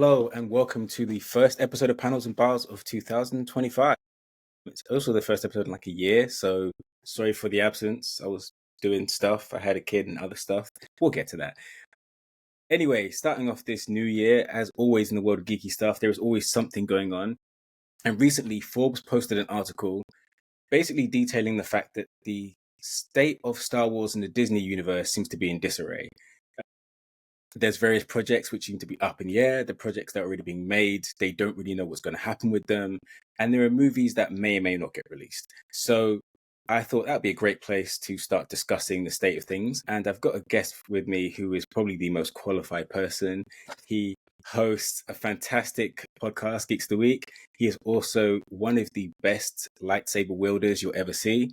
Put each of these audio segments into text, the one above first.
Hello and welcome to the first episode of Panels and Bars of 2025. It's also the first episode in like a year, so sorry for the absence. I was doing stuff, I had a kid and other stuff. We'll get to that. Anyway, starting off this new year, as always in the world of geeky stuff, there is always something going on. And recently, Forbes posted an article basically detailing the fact that the state of Star Wars and the Disney universe seems to be in disarray. There's various projects which seem to be up in the air. The projects that are already being made, they don't really know what's going to happen with them. And there are movies that may or may not get released. So I thought that'd be a great place to start discussing the state of things. And I've got a guest with me who is probably the most qualified person. He hosts a fantastic podcast, Geeks of the Week. He is also one of the best lightsaber wielders you'll ever see.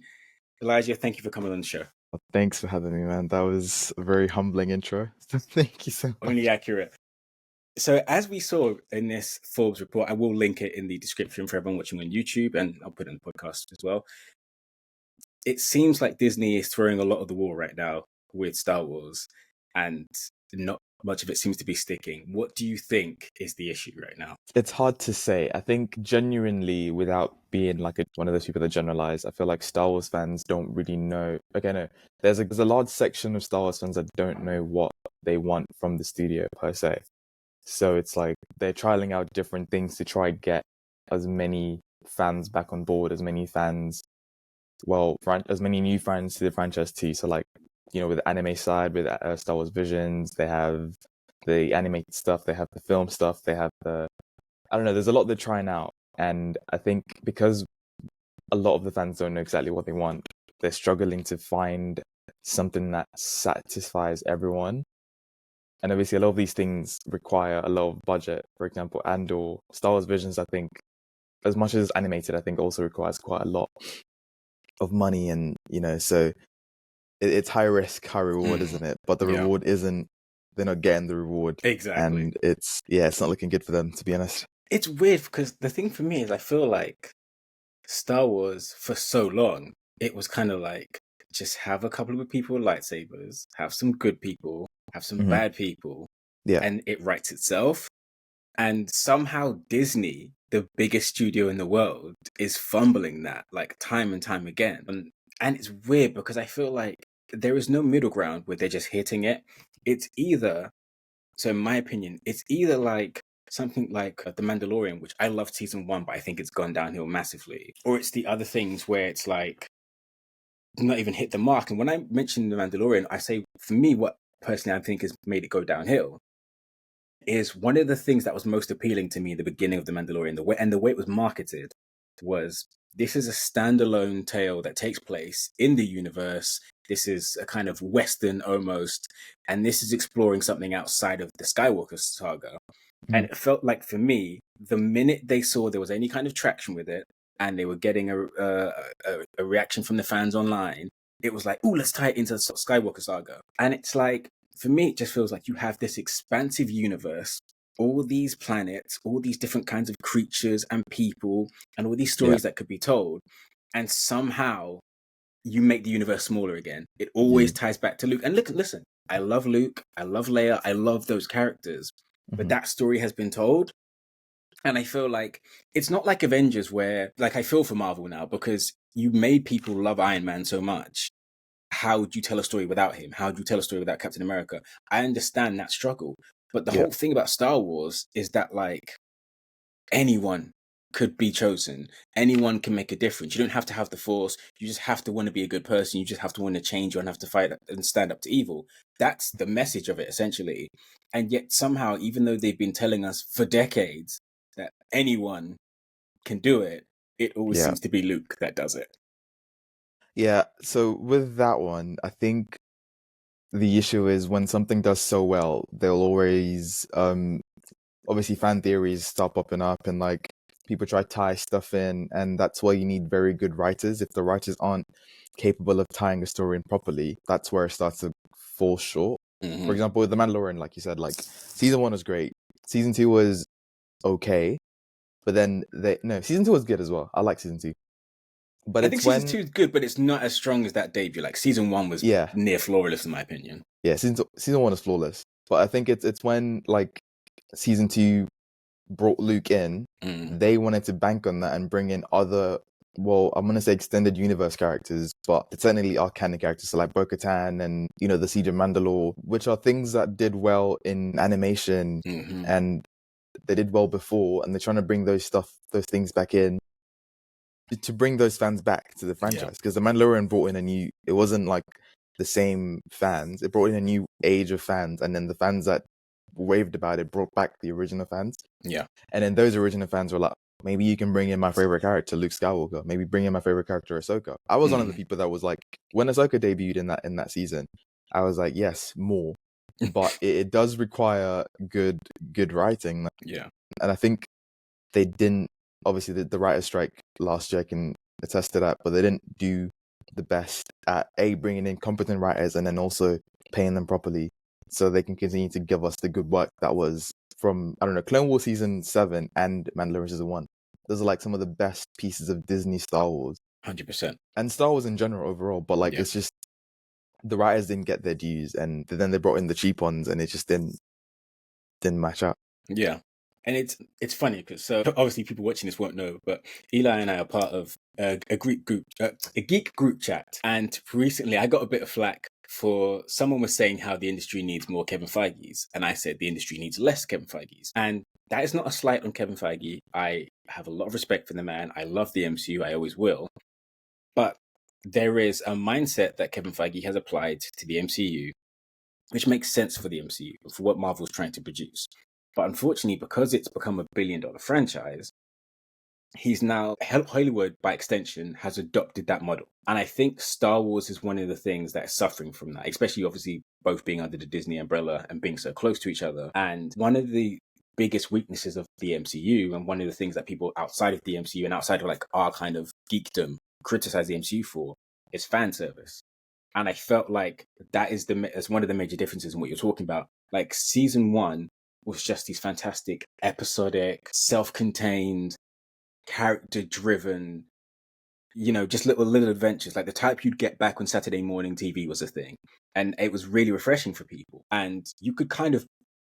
Elijah, thank you for coming on the show. Thanks for having me, man. That was a very humbling intro. So thank you so much. Only accurate. So as we saw in this Forbes report, I will link it in the description for everyone watching on YouTube, and I'll put it in the podcast as well. It seems like Disney is throwing a lot of the wall right now with Star Wars, and not much of it seems to be sticking. What do you think is the issue right now? It's hard to say. I think genuinely, without being like one of those people that generalize, I feel like Star Wars fans don't really know. Okay, no, there's a large section of Star Wars fans that don't know what they want from the studio per se. So it's like they're trialing out different things to try get as many fans back on board, as many fans, as many new fans to the franchise too. So like, you know, with the anime side, with Star Wars Visions, they have the animated stuff, they have the film stuff, they have I don't know, there's a lot they're trying out. And I think because a lot of the fans don't know exactly what they want, they're struggling to find something that satisfies everyone. And obviously a lot of these things require a lot of budget, for example, or Star Wars Visions, I think, as much as animated, I think also requires quite a lot of money. And, you know, so it's high risk, high reward, isn't it? But the reward isn't, they're not getting the reward. Exactly. And it's not looking good for them, to be honest. It's weird because the thing for me is I feel like Star Wars for so long, it was kind of like, just have a couple of people with lightsabers, have some good people, have some bad people, and it writes itself. And somehow Disney, the biggest studio in the world, is fumbling that like time and time again. And it's weird because I feel like there is no middle ground where they're just hitting it. It's either, so in my opinion, it's either like something like The Mandalorian, which I loved season 1, but I think it's gone downhill massively. Or it's the other things where it's like not even hit the mark. And when I mention The Mandalorian, I say, for me, what personally I think has made it go downhill is one of the things that was most appealing to me in the beginning of The Mandalorian, the way it was marketed was, this is a standalone tale that takes place in the universe. This is a kind of Western almost, and this is exploring something outside of the Skywalker saga. And it felt like, for me, the minute they saw there was any kind of traction with it, and they were getting a reaction from the fans online, it was like, oh, let's tie it into the Skywalker saga. And it's like, for me, it just feels like you have this expansive universe, all these planets, all these different kinds of creatures and people, and all these stories that could be told. And somehow you make the universe smaller again. It always ties back to Luke. And listen, I love Luke, I love Leia, I love those characters. But that story has been told. And I feel like it's not like Avengers where, like, I feel for Marvel now because you made people love Iron Man so much. How do you tell a story without him? How do you tell a story without Captain America? I understand that struggle. But the whole thing about Star Wars is that, like, anyone could be chosen. Anyone can make a difference. You don't have to have the Force. You just have to want to be a good person. You just have to want to change. You don't have to fight and stand up to evil. That's the message of it, essentially. And yet somehow, even though they've been telling us for decades that anyone can do it, it always seems to be Luke that does it. Yeah, so with that one, I think the issue is when something does so well, they'll always, obviously fan theories start popping up and like people try to tie stuff in, and that's why you need very good writers. If the writers aren't capable of tying a story in properly, that's where it starts to fall short. For example, with The Mandalorian, like you said, like season 1 was great. Season 2 was okay. But then season 2 was good as well. I like season 2. But I think season 2 is good, but it's not as strong as that debut. Like season 1 was near flawless in my opinion. Yeah, season 1 is flawless. But I think it's when like season 2 brought Luke in, they wanted to bank on that and bring in other, well, I'm gonna say extended universe characters, but technically are canon characters, so like Bo-Katan and the Siege of Mandalore, which are things that did well in animation and they did well before, and they're trying to bring those things back in to bring those fans back to the franchise. Because the Mandalorian brought in it wasn't like the same fans. It brought in a new age of fans, and then the fans that raved about it brought back the original fans. Yeah. And then those original fans were like, maybe you can bring in my favorite character, Luke Skywalker. Maybe bring in my favorite character, Ahsoka. I was one of the people that was like, when Ahsoka debuted in that season, I was like, yes, more. But it does require good writing. Yeah. And I think they didn't, obviously the writer's strike last year can attest to that, but they didn't do the best at bringing in competent writers and then also paying them properly so they can continue to give us the good work that was from, I don't know, Clone Wars Season 7 and Mandalorian Season 1. Those are like some of the best pieces of Disney Star Wars. 100%. And Star Wars in general overall, but like it's just, the writers didn't get their dues and then they brought in the cheap ones and it just didn't match up. Yeah. And it's funny because so obviously people watching this won't know, but Eli and I are part of a geek group chat, and recently I got a bit of flack for someone was saying how the industry needs more Kevin Feige's, and I said the industry needs less Kevin Feige's, and that is not a slight on Kevin Feige. I have a lot of respect for the man. I love the MCU. I always will, but there is a mindset that Kevin Feige has applied to the MCU, which makes sense for the MCU for what Marvel's trying to produce. But unfortunately, because it's become a billion-dollar franchise, he's now, Hollywood, by extension, has adopted that model. And I think Star Wars is one of the things that is suffering from that, especially obviously both being under the Disney umbrella and being so close to each other. And one of the biggest weaknesses of the MCU, and one of the things that people outside of the MCU and outside of like our kind of geekdom criticize the MCU for, is fan service. And I felt like that is one of the major differences in what you're talking about. Like season 1 was just these fantastic, episodic, self-contained, character-driven, just little adventures, like the type you'd get back when Saturday morning TV was a thing. And it was really refreshing for people. And you could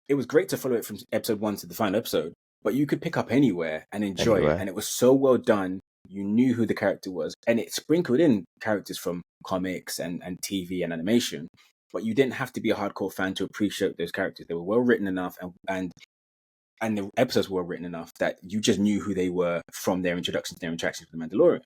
it was great to follow it from episode 1 to the final episode, but you could pick up anywhere and enjoy it. And it was so well done. You knew who the character was. And it sprinkled in characters from comics and TV and animation. But you didn't have to be a hardcore fan to appreciate those characters. They were well written enough and the episodes were written enough that you just knew who they were from their introduction to their interactions with the Mandalorian.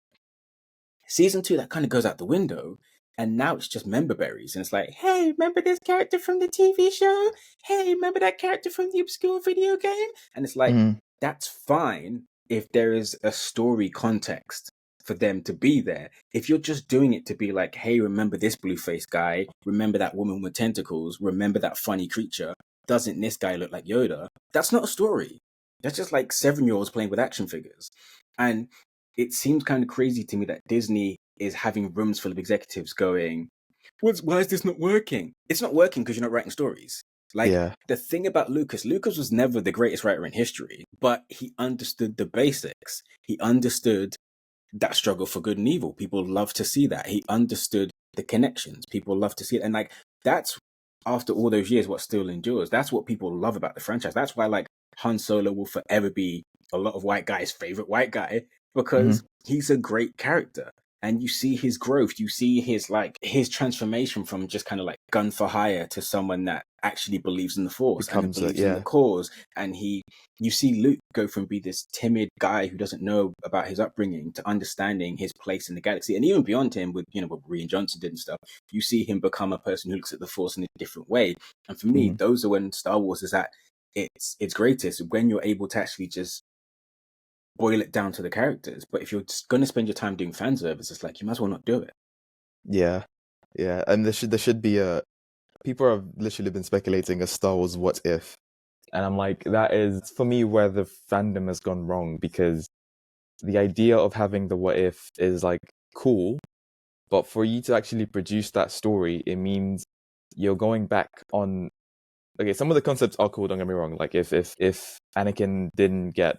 Season 2, that kind of goes out the window, and now it's just member berries. And it's like, hey, remember this character from the TV show? Hey, remember that character from the obscure video game? And it's like, that's fine if there is a story context for them to be there. If you're just doing it to be like, hey, remember this blue-faced guy? Remember that woman with tentacles? Remember that funny creature? Doesn't this guy look like Yoda? That's not a story. That's just like 7-year-olds playing with action figures. And it seems kind of crazy to me that Disney is having rooms full of executives going, why is this not working? It's not working because you're not writing stories. Like, the thing about Lucas was never the greatest writer in history, but he understood the basics. He understood that struggle for good and evil. People love to see that. He understood the connections. People love to see it. And like, that's, after all those years, what still endures. That's what people love about the franchise. That's why like Han Solo will forever be a lot of white guys' favorite white guy, because he's a great character. And you see his growth, you see his transformation from just kind of like gun for hire to someone that actually believes in the Force and believes in the cause. And you see Luke go from being this timid guy who doesn't know about his upbringing to understanding his place in the galaxy. And even beyond him, with what Rian Johnson did and stuff, you see him become a person who looks at the Force in a different way. And for me, those are when Star Wars is at its greatest, when you're able to actually just boil it down to the characters. But if you're just going to spend your time doing fan service, it's like, you might as well not do it. Yeah. And there should be people have literally been speculating a Star Wars what if. And I'm like, that is, for me, where the fandom has gone wrong, because the idea of having the what if is like cool, but for you to actually produce that story, it means you're going back on, okay, some of the concepts are cool, don't get me wrong. Like if Anakin didn't get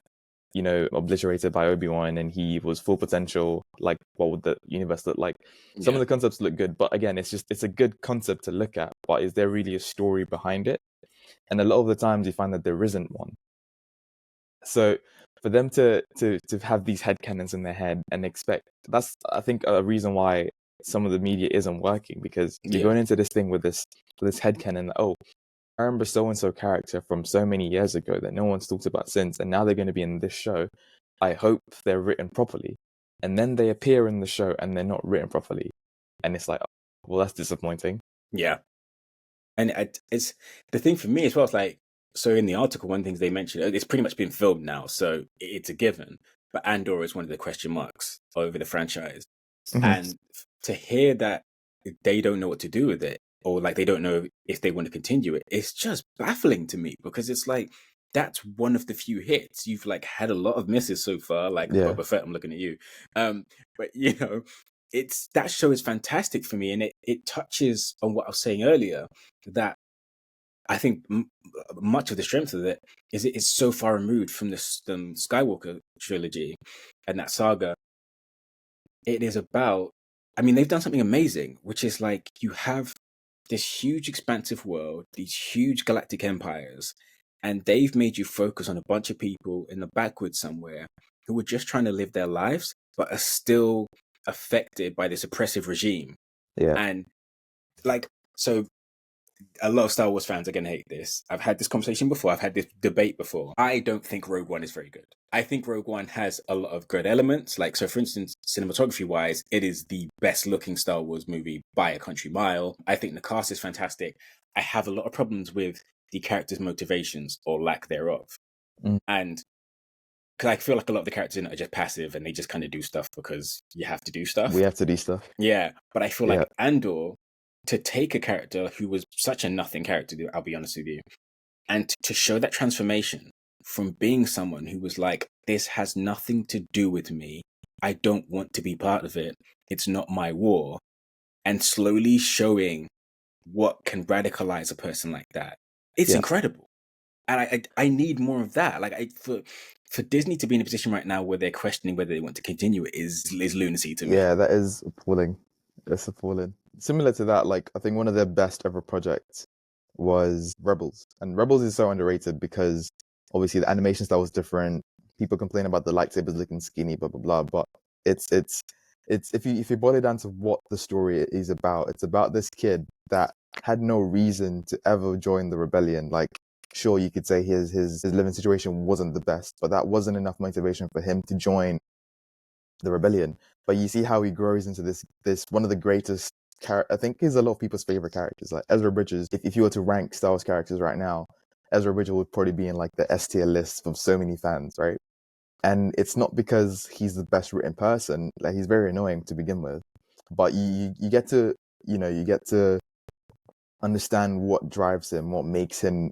obliterated by Obi-Wan and he was full potential, like what would the universe look like? Some of the concepts look good, but again, it's a good concept to look at, but is there really a story behind it? And a lot of the times you find that there isn't one. So for them to have these headcanons in their head and expect, that's I think a reason why some of the media isn't working, because you're Yeah, going into this thing with this headcanon that, oh, I remember so and so character from so many years ago that no one's talked about since, and now they're going to be in this show. I hope they're written properly. And then they appear in the show and they're not written properly. And it's like, oh, well, that's disappointing. yeah. And it's the thing for me as well. It's like, so in the article, one of the things they mentioned, it's pretty much been filmed now, so it's a given. But Andor is one of the question marks over the franchise, Mhm. and to hear that they don't know what to do with it, or like they don't know if they want to continue it, it's just baffling to me, because it's like that's one of the few hits. You've like had a lot of misses so far, like Yeah. Boba Fett. I'm looking at you, but it's that show is fantastic for me, and it touches on what I was saying earlier, that I think much of the strength of it is it is so far removed from the Skywalker trilogy and that saga. It is about, I mean, they've done something amazing, which is like you have this huge, expansive world, these huge galactic empires, and they've made you focus on a bunch of people in the backwoods somewhere who are just trying to live their lives, but are still affected by this oppressive regime. Yeah. And like, so a lot of Star Wars fans are going to hate this. I've had this conversation before. I've had this debate before. I don't think Rogue One is very good. I think Rogue One has a lot of good elements. Like, so for instance, cinematography wise, it is the best looking Star Wars movie by a country mile. I think the cast is fantastic. I have a lot of problems with the characters' motivations or lack thereof. Mm. And because I feel like a lot of the characters in it are just passive and they just kind of do stuff because you have to do stuff. We have to do stuff. Yeah, but I feel Yeah. like Andor, to take a character who was such a nothing character, I'll be honest with you, and to show that transformation from being someone who was like, this has nothing to do with me, I don't want to be part of it, it's not my war, and slowly showing what can radicalize a person like that. It's Yeah. incredible. And I need more of that. Like for Disney to be in a position right now where they're questioning whether they want to continue it is lunacy to me. Yeah, that is appalling. It's appalling. Similar to that, like I think one of their best ever projects was Rebels. And Rebels is so underrated because obviously the animation style was different. People complain about the lightsabers looking skinny, blah blah blah. But it's if you boil it down to what the story is about, it's about this kid that had no reason to ever join the rebellion. Like, sure, you could say his living situation wasn't the best, but that wasn't enough motivation for him to join the rebellion. But you see how he grows into this one of the greatest I think he's a lot of people's favorite characters. Like Ezra Bridges, if you were to rank Star Wars characters right now, Ezra Bridges would probably be in like the S tier list from so many fans, right? And it's not because he's the best written person. Like he's very annoying to begin with, but you get to you get to understand what drives him, what makes him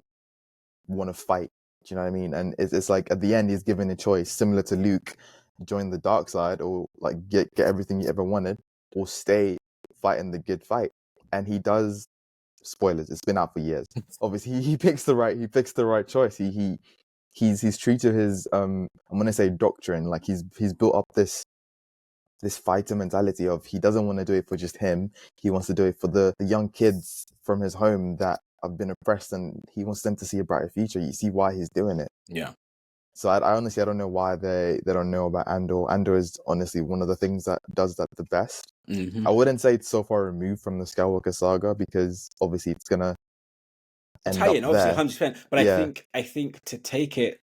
want to fight. Do you know what I mean? And it's like at the end he's given a choice similar to Luke: join the dark side or like get everything you ever wanted, or stay fighting the good fight. And he does. Spoilers, it's been out for years. Obviously he picks the right choice. He's true to his I'm gonna say doctrine. Like he's built up this fighter mentality of he doesn't want to do it for just him. He wants to do it for the young kids from his home that have been oppressed, and he wants them to see a brighter future. You see why he's doing it. Yeah. So I honestly I don't know why they don't know about Andor. Andor is honestly one of the things that does that the best. Mm-hmm. I wouldn't say it's so far removed from the Skywalker saga because obviously it's gonna end Tie up in, obviously, there. 100%. But Yeah. I think to take it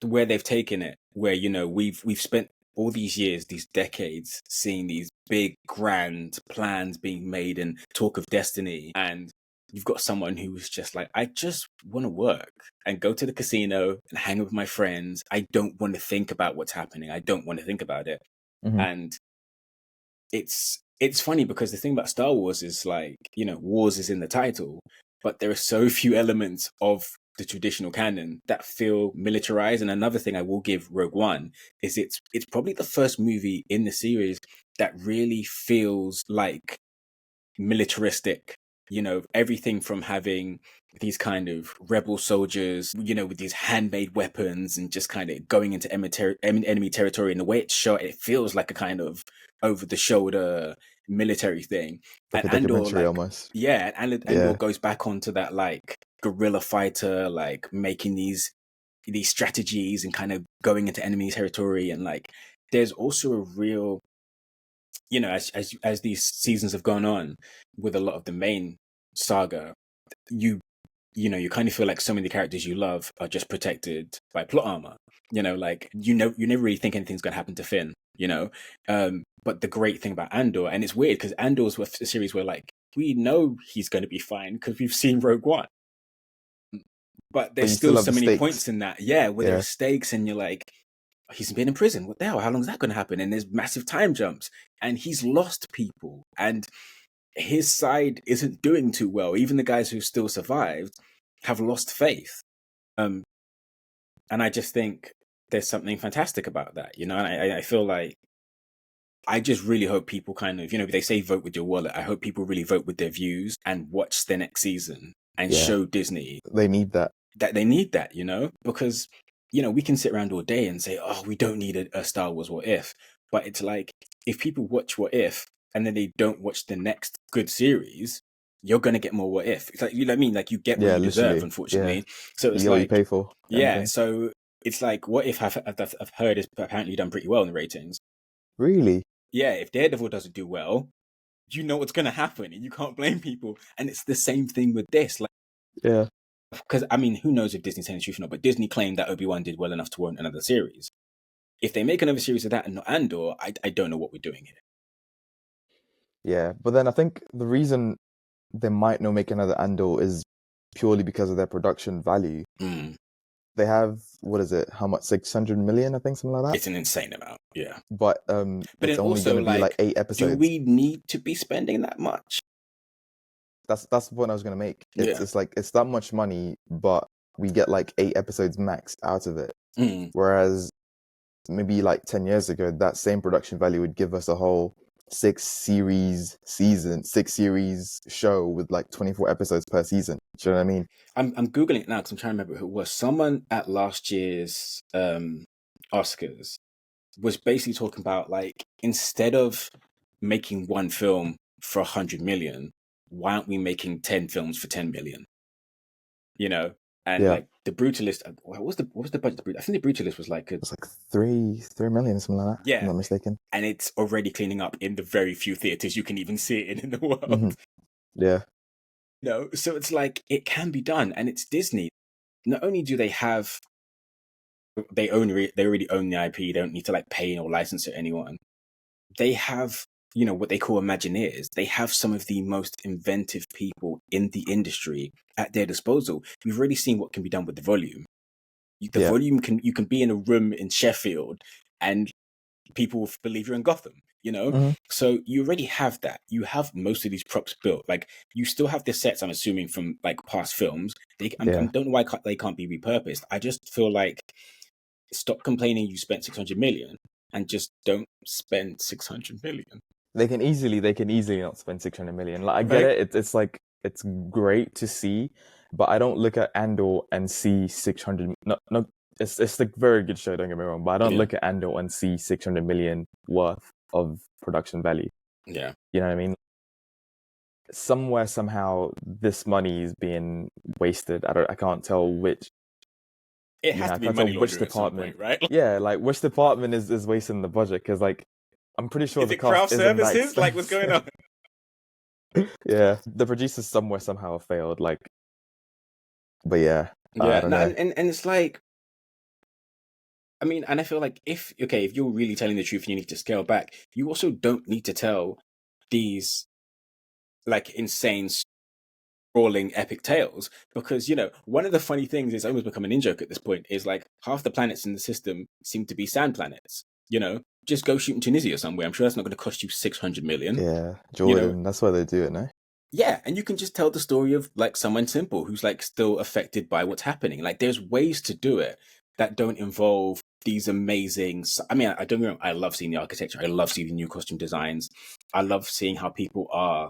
where they've taken it, where we've spent all these years, these decades, seeing these big grand plans being made and talk of destiny, and you've got someone who's just like, I just want to work and go to the casino and hang with my friends. I don't want to think about what's happening. I don't want to think about it. Hmm. And it's funny because the thing about Star Wars is like, wars is in the title, but there are so few elements of the traditional canon that feel militarized. And another thing I will give Rogue One is it's probably the first movie in the series that really feels like militaristic. Everything from having these kind of rebel soldiers, with these handmade weapons and just kind of going into enemy territory. And the way it's shot, it feels like a kind of over the shoulder military thing. Like And a Andor, documentary like, almost. yeah, and Andor Yeah. goes back onto that like guerrilla fighter, like making these these strategies and kind of going into enemy territory, and like there's also a real, you know, as these seasons have gone on with a lot of the main saga, you you know, you kind of feel like so many characters you love are just protected by plot armor. You know, like you never really think anything's going to happen to Finn. You know, but the great thing about Andor, and it's weird because Andor's a series where like we know he's going to be fine because we've seen Rogue One, but there's you still have so the many stakes. points in that, yeah, where there Yeah. are stakes, and you're like, he's been in prison. What the hell? How long is that going to happen? And there's massive time jumps, and he's lost people, and his side isn't doing too well. Even the guys who still survived have lost faith. And I just think there's something fantastic about that, you know. And I feel like I just really hope people kind of, you know, they say vote with your wallet. I hope people really vote with their views and watch the next season and Yeah. show Disney They need that. that they need that, you know, because, you know, we can sit around all day and say, oh, we don't need a Star Wars What If. But it's like, if people watch What If and then they don't watch the next good series, you're going to get more What If. It's like, you know what I mean? Like, you get what Yeah, you deserve, literally. unfortunately. Yeah. So You it's get what you like, pay for. yeah. Anything. So it's like, What If I've heard is apparently done pretty well in the ratings. Really? Yeah, if Daredevil doesn't do well, you know what's going to happen, and you can't blame people. And it's the same thing with this. Like, Yeah. because I mean, who knows if Disney's telling the truth or not? But Disney claimed that Obi-Wan did well enough to warrant another series. If they make another series of that and not Andor, I don't know what we're doing here. Yeah. But then I think the reason they might not make another Andor is purely because of their production value. Mm. They have, what is it? How much? 600 million, I think, something like that. It's an insane amount, yeah. But But it's then only also, going to be like 8 do episodes. we need to be spending that much? That's the point I was going to make. Yeah. It's like, it's that much money, but we get like 8 episodes max out of it. Mm. Whereas maybe like 10 years ago, that same production value would give us a whole 6 series show with like 24 episodes per season. Do you know what I mean? I'm Googling it now because I'm trying to remember who it was. Someone at last year's Oscars was basically talking about, like, instead of making one film for 100 million, why aren't we making 10 films for 10 million? You know? And Yeah. like the Brutalist, what was the budget? I think the Brutalist was like It's like 3 million, something like that. Yeah. If I'm not mistaken. and it's already cleaning up in the very few theaters you can even see it in the world. Mhm. Yeah. No, so it's like it can be done, and it's Disney. Not only do they have, they already own the IP. They don't need to like pay or license it to anyone. They have, you know, what they call Imagineers. They have some of the most inventive people in the industry at their disposal. We've already seen what can be done with the volume. The Yeah. volume you can be in a room in Sheffield and people will believe you're in Gotham, you know? Mhm. So you already have that. You have most of these props built. Like, you still have the sets, I'm assuming, from like past films. I don't know why they can't be repurposed. I just feel like, stop complaining you spent 600 million and just don't spend 600 million. They can easily not spend 600 million. Like, I get Right? it. It's like, it's great to see, but I don't look at Andor and see 600. No, it's a very good show. Don't get me wrong, but I don't Yeah. look at Andor and see 600 million worth of production value. Yeah. You know what I mean? Somewhere, somehow, this money is being wasted. I can't tell which. It has to be I can't tell money which laundering at some department. point, right? Yeah, like which department is wasting the budget? Because like, I'm pretty sure Is the it craft cast isn't that services? Like, what's going on? Yeah, the producers somewhere somehow failed. Like, but yeah, I Yeah, don't no, know. and it's like, I mean, and I feel like if you're really telling the truth and you need to scale back, you also don't need to tell these like insane, sprawling, epic tales, because, you know, one of the funny things is almost become an in-joke at this point is like half the planets in the system seem to be sand planets. You know, just go shoot in Tunisia somewhere. I'm sure that's not going to cost you 600 million. Yeah, Jordan. That's why they do it, no? Yeah, and you can just tell the story of like someone simple who's like still affected by what's happening. Like, there's ways to do it that don't involve these amazing. I mean, I don't know. I love seeing the architecture. I love seeing the new costume designs. I love seeing how people are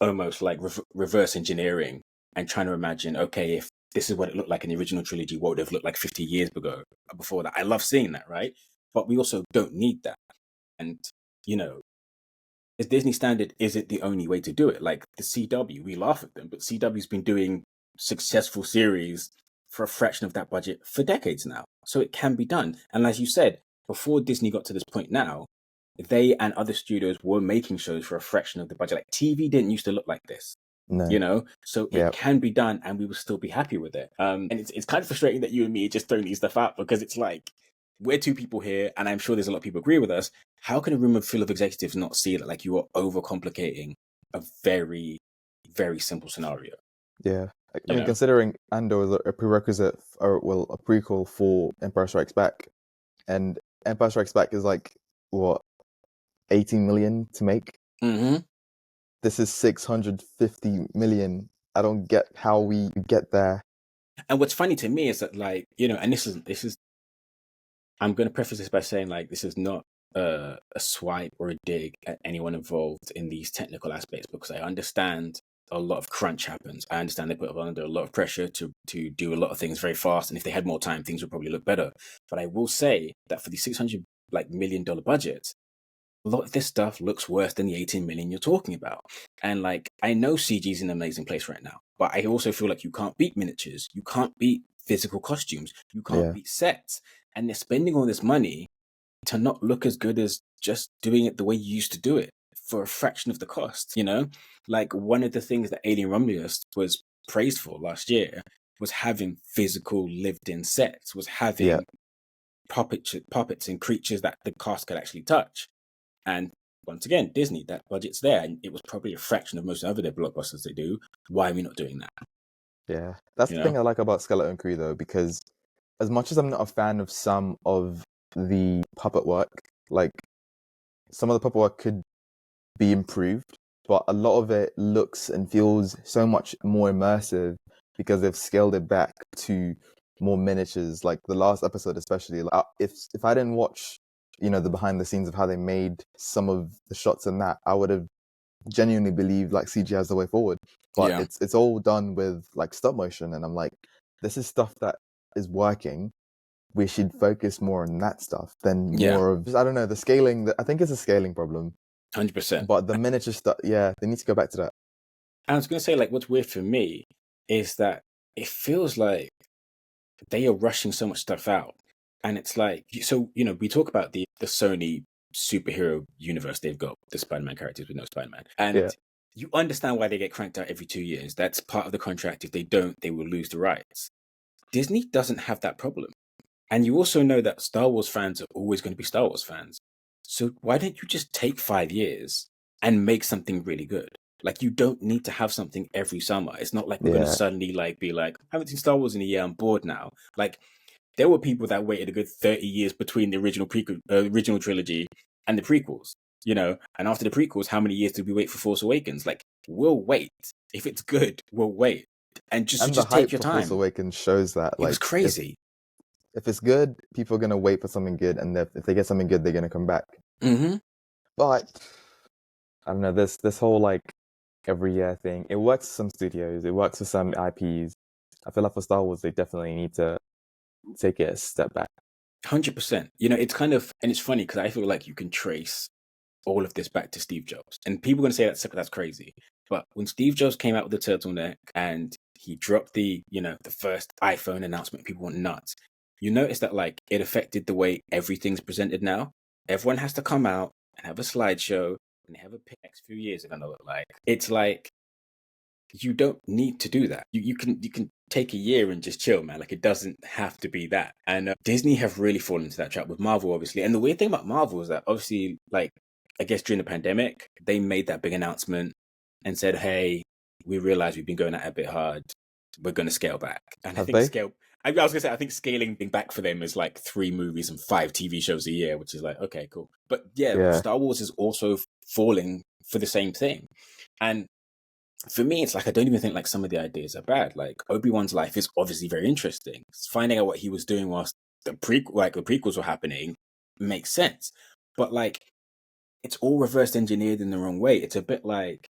almost like reverse engineering and trying to imagine, okay, if this is what it looked like in the original trilogy, what would it have looked like 50 years ago before that? I love seeing that, right? But we also don't need that. And, you know, as Disney standard, is it the only way to do it? Like the CW, we laugh at them, but CW's been doing successful series for a fraction of that budget for decades now. So it can be done. And as you said, before Disney got to this point now, they and other studios were making shows for a fraction of the budget. Like TV didn't used to look like this, No. so it Yeah. can be done and we will still be happy with it. And it's kind of frustrating that you and me are just throwing these stuff out, because it's like, we're two people here, and I'm sure there's a lot of people agree with us. How can a room full of executives not see that like you are overcomplicating a very, very simple scenario? Yeah. I mean, considering Andor is a prerequisite, or a prequel for Empire Strikes Back, and Empire Strikes Back is like, what, 18 million to make? Mm-hmm. This is 650 million. I don't get how we get there. And what's funny to me is that, like, and this is, I'm going to preface this by saying, like, this is not a swipe or a dig at anyone involved in these technical aspects, because I understand a lot of crunch happens. I understand they put under a lot of pressure to do a lot of things very fast, and if they had more time, things would probably look better. But I will say that for the $600 million budget, a lot of this stuff looks worse than the 18 million you're talking about. And like, I know CG is in an amazing place right now, but I also feel like you can't beat miniatures, you can't beat physical costumes, you can't beat sets, and they're spending all this money to not look as good as just doing it the way you used to do it for a fraction of the cost. Like, one of the things that Alien Romulus was praised for last year was having physical lived-in sets, was having puppets and creatures that the cast could actually touch. And once again, Disney, that budget's there, and it was probably a fraction of most other their blockbusters they do. Why are we not doing that? Yeah, that's the thing I like about Skeleton Crew, though, because as much as I'm not a fan of some of the puppet work, like, some of the puppet work could be improved, but a lot of it looks and feels so much more immersive because they've scaled it back to more miniatures. Like the last episode, especially, like, if I didn't watch, the behind the scenes of how they made some of the shots in that, I would have genuinely believed like CGI is the way forward. But it's all done with like stop motion, and I'm like, this is stuff that is working. We should focus more on that stuff than more of, I don't know, the scaling. I think it's a scaling problem. 100%. But the miniature stuff, they need to go back to that. I was going to say, like, what's weird for me is that it feels like they are rushing so much stuff out. And it's like, so, we talk about the Sony superhero universe. They've got the Spider-Man characters with no Spider-Man. And you understand why they get cranked out every 2 years. That's part of the contract. If they don't, they will lose the rights. Disney doesn't have that problem. And you also know that Star Wars fans are always going to be Star Wars fans. So why don't you just take 5 years and make something really good? Like, you don't need to have something every summer. It's not like we're going to suddenly be like, I haven't seen Star Wars in a year, I'm bored now. Like, there were people that waited a good 30 years between the original trilogy and the prequels, and after the prequels, how many years did we wait for Force Awakens? Like, we'll wait. If it's good, we'll wait. And just take your time. Force Awakens shows that. It was crazy. If it's good, people are going to wait for something good, and if they get something good, they're going to come back. Mm-hmm. But I don't know, this whole like every year thing, it works for some studios, it works for some IPs. I feel like for Star Wars, they definitely need to take it a step back. 100%. It's kind of, and it's funny because I feel like you can trace all of this back to Steve Jobs, and people are going to say that's crazy. But when Steve Jobs came out with the turtleneck and he dropped the first iPhone announcement, people went nuts. You notice that like it affected the way everything's presented now. Everyone has to come out and have a slideshow, and they have a next few years are going to look like. It's like, you don't need to do that. You can take a year and just chill, man. Like, it doesn't have to be that. And Disney have really fallen into that trap with Marvel, obviously. And the weird thing about Marvel is that obviously, like, I guess during the pandemic, they made that big announcement and said, hey, we realize we've been going at it a bit hard. We're going to scale back. And I was going to say, I think scaling back for them is like 3 movies and 5 TV shows a year, which is like, okay, cool. But Star Wars is also falling for the same thing. And for me, it's like, I don't even think like some of the ideas are bad. Like, Obi-Wan's life is obviously very interesting. Finding out what he was doing whilst the prequels were happening makes sense. But like, it's all reverse engineered in the wrong way. It's a bit like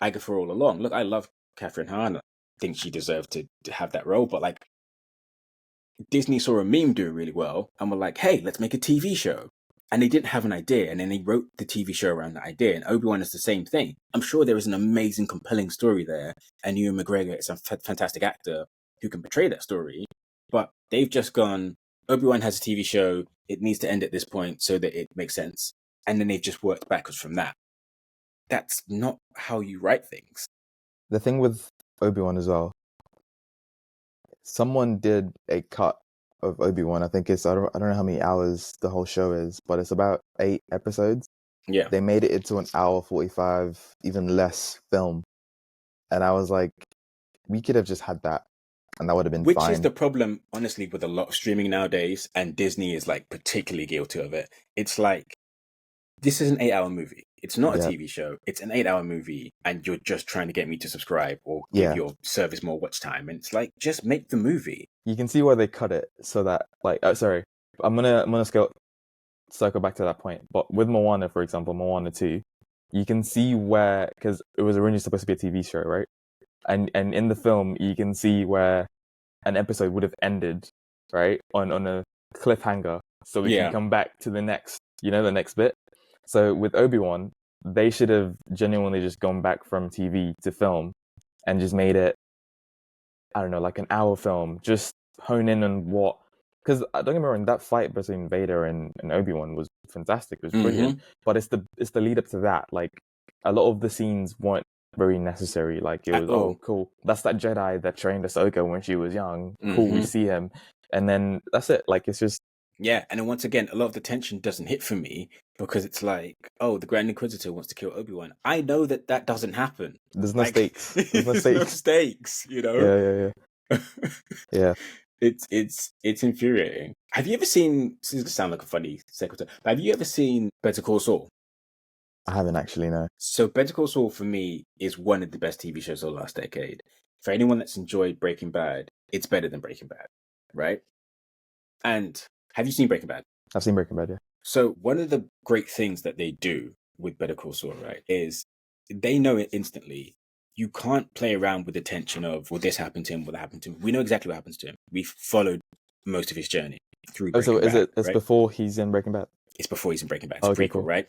Agatha all along. Look, I love Catherine Hahn. I think she deserved to have that role, but like, Disney saw a meme do really well and were like, hey, let's make a TV show. And they didn't have an idea, and then they wrote the TV show around that idea. And Obi-Wan is the same thing. I'm sure there is an amazing, compelling story there, and Ewan McGregor is a fantastic actor who can portray that story. But they've just gone, Obi-Wan has a TV show, it needs to end at this point so that it makes sense. And then they've just worked backwards from that. That's not how you write things. The thing with Obi-Wan as well, someone did a cut of Obi-Wan. I think I don't know how many hours the whole show is, but it's about 8 episodes. Yeah. They made it into an hour 45, even less film. And I was like, we could have just had that, and that would have been Which fine. is the problem, honestly, with a lot of streaming nowadays, and Disney is like particularly guilty of it. It's like, this is an 8-hour movie. It's not a TV show. It's an 8-hour movie, and you're just trying to get me to subscribe or give your service more watch time. And it's like, just make the movie. You can see why they cut it so that, like, sorry, I'm gonna circle back to that point. But with Moana, for example, Moana 2, you can see where, because it was originally supposed to be a TV show, right? And in the film, you can see where an episode would have ended, right, on a cliffhanger, so we can come back to the next bit. So with Obi-Wan, they should have genuinely just gone back from TV to film and just made it, I don't know, like an hour film. Just hone in on what, because don't get me wrong, that fight between Vader and Obi-Wan was fantastic. It was brilliant. But it's the lead up to that. Like, a lot of the scenes weren't very necessary. Like, it was, oh, cool, that's that Jedi that trained Ahsoka when she was young. Cool, we see him. And then that's it. Like, it's just... Yeah, and then once again, a lot of the tension doesn't hit for me because it's like, oh, the Grand Inquisitor wants to kill Obi-Wan. I know that doesn't happen. There's no stakes. There's no stakes, you know? Yeah. Yeah. It's infuriating. Have you ever seen, this is going to sound like a funny secretary, but have you ever seen Better Call Saul? I haven't actually, no. So Better Call Saul, for me, is one of the best TV shows of the last decade. For anyone that's enjoyed Breaking Bad, it's better than Breaking Bad, right? And have you seen Breaking Bad? I've seen Breaking Bad, yeah. So one of the great things that they do with Better Call Saul, right, is they know it instantly. You can't play around with the tension of, will this happen to him, will that happen to him? We know exactly what happens to him. We've followed most of his journey through Breaking Bad. It's before he's in Breaking Bad? It's before he's in Breaking Bad. It's a prequel, cool. Right?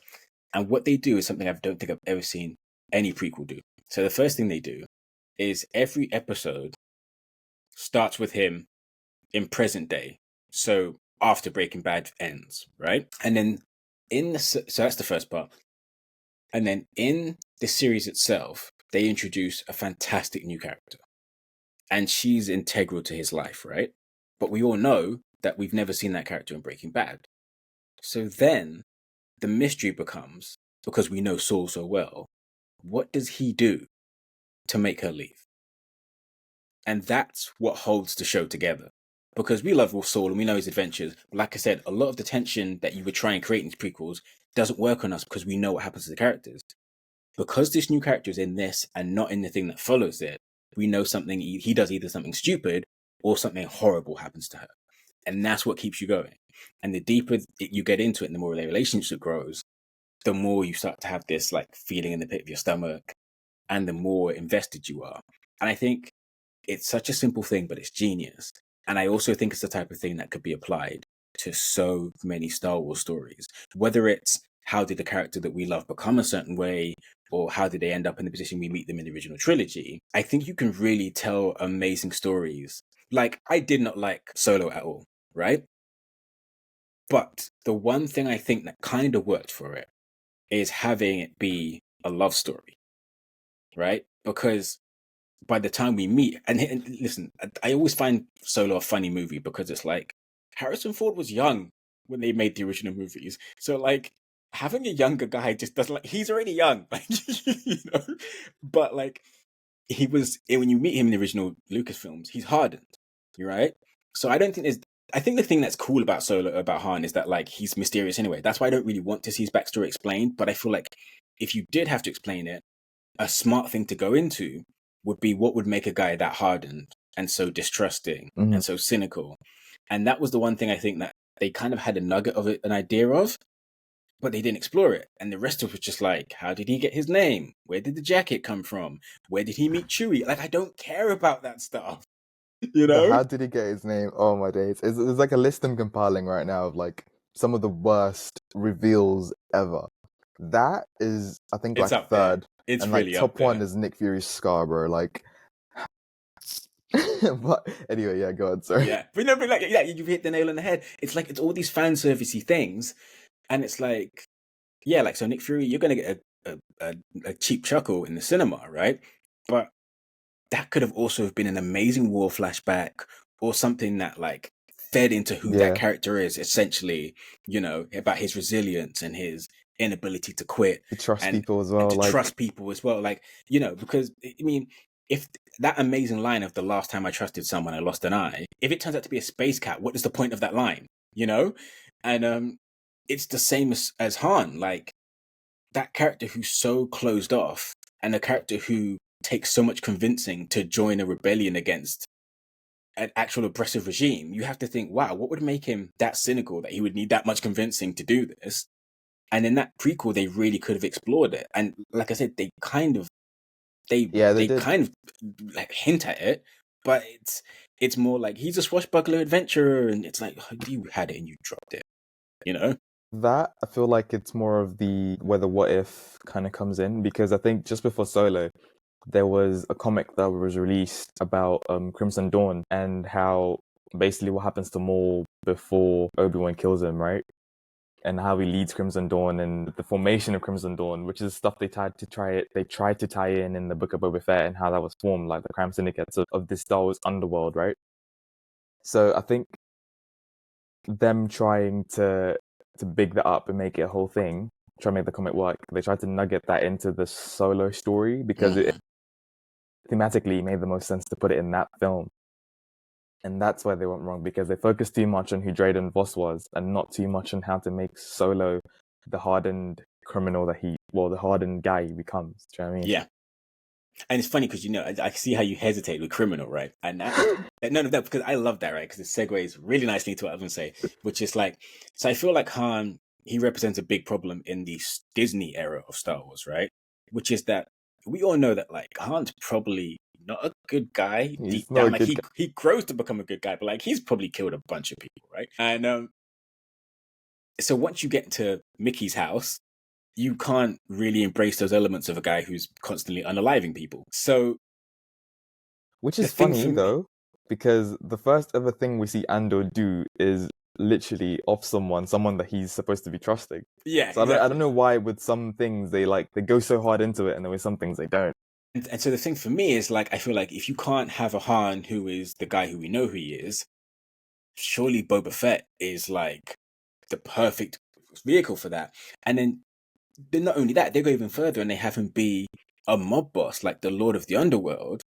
And what they do is something I don't think I've ever seen any prequel do. So the first thing they do is every episode starts with him in present day. So after Breaking Bad ends, right? And then so that's the first part. And then in the series itself, they introduce a fantastic new character. And she's integral to his life, right? But we all know that we've never seen that character in Breaking Bad. So then the mystery becomes, because we know Saul so well, what does he do to make her leave? And that's what holds the show together. Because we love Saul and we know his adventures. But like I said, a lot of the tension that you would try and create in these prequels doesn't work on us because we know what happens to the characters. Because this new character is in this and not in the thing that follows it, we know something, he does either something stupid or something horrible happens to her. And that's what keeps you going. And the deeper you get into it and the more the relationship grows, the more you start to have this like feeling in the pit of your stomach and the more invested you are. And I think it's such a simple thing, but it's genius. And I also think it's the type of thing that could be applied to so many Star Wars stories, whether it's how did the character that we love become a certain way, or how did they end up in the position we meet them in the original trilogy. I think you can really tell amazing stories. Like, I did not like Solo at all, right? But the one thing I think that kind of worked for it is having it be a love story, right? Because by the time we meet, and listen, I always find Solo a funny movie because it's like, Harrison Ford was young when they made the original movies. So like, having a younger guy just doesn't, like, he's already young, like, you know, but like, he was, when you meet him in the original Lucasfilms, he's hardened, right? So I don't think I think the thing that's cool about Solo, about Han, is that like, he's mysterious anyway. That's why I don't really want to see his backstory explained, but I feel like if you did have to explain it, a smart thing to go into would be what would make a guy that hardened and so distrusting and so cynical. And that was the one thing I think that they kind of had a nugget of it, an idea of, but they didn't explore it. And the rest of it was just like, how did he get his name? Where did the jacket come from? Where did he meet Chewie? Like, I don't care about that stuff. You know? How did he get his name? Oh my days. It's like a list I'm compiling right now of like some of the worst reveals ever. That is, I think, like third. It's and really like top up there. one is Nick Fury's scar, bro. Like, But anyway, yeah, go on. Sorry. Yeah, but no, but like, yeah, you hit the nail on the head. It's like it's all these fan servicey things, and it's like, yeah, like so Nick Fury, you're gonna get a cheap chuckle in the cinema, right? But that could have also been an amazing war flashback or something that like fed into who that Yeah, character is, essentially, about his resilience and his inability to quit to trust and people as and well. to Like, trust people as well. Like, because I mean, if that amazing line of the last time I trusted someone, I lost an eye, if it turns out to be a space cat, what is the point of that line? And it's the same as Han, like that character who's so closed off and a character who takes so much convincing to join a rebellion against an actual oppressive regime. You have to think, wow, what would make him that cynical that he would need that much convincing to do this? And in that prequel, they really could have explored it. And like I said, they kind of yeah, they they did kind of like hint at it, but it's more like he's a swashbuckler adventurer, and it's like, oh, you had it and you dropped it, you know? that. I feel like it's more of the where the what if kind of comes in, because I think just before Solo, there was a comic that was released about Crimson Dawn and how basically what happens to Maul before Obi-Wan kills him, right? And how he leads Crimson Dawn and the formation of Crimson Dawn, which is stuff they tried to tie in the Book of Boba Fett and how that was formed, like the crime syndicates of this Star Wars underworld, right? So I think them trying to big that up and make it a whole thing, try to make the comic work, they tried to nugget that into the Solo story because it Mhm. thematically made the most sense to put it in that film. And that's where they went wrong, because they focused too much on who Drayden Voss was and not too much on how to make Solo the hardened criminal the hardened guy he becomes. Do you know what I mean? Yeah. And it's funny because I see how you hesitate with criminal, right? And that, no, because I love that, right? Because it segues really nicely into what I was going to say, which is like, so I feel like Han, he represents a big problem in the Disney era of Star Wars, right? Which is that we all know that like Han's probably not a good guy deep He's not a down. Like good he grows to become a good guy, but like he's probably killed a bunch of people, right? And so once you get to Mickey's house, you can't really embrace those elements of a guy who's constantly unaliving people. So Which the is thing for funny me, though, because the first ever thing we see Andor do is literally off someone that he's supposed to be trusting. yeah, So I don't exactly. know why with some things they go so hard into it, and then with some things they don't. And so the thing for me is like, I feel like if you can't have a Han who is the guy who we know who he is, surely Boba Fett is like the perfect vehicle for that. And then not only that, they go even further and they have him be a mob boss, like the Lord of the Underworld.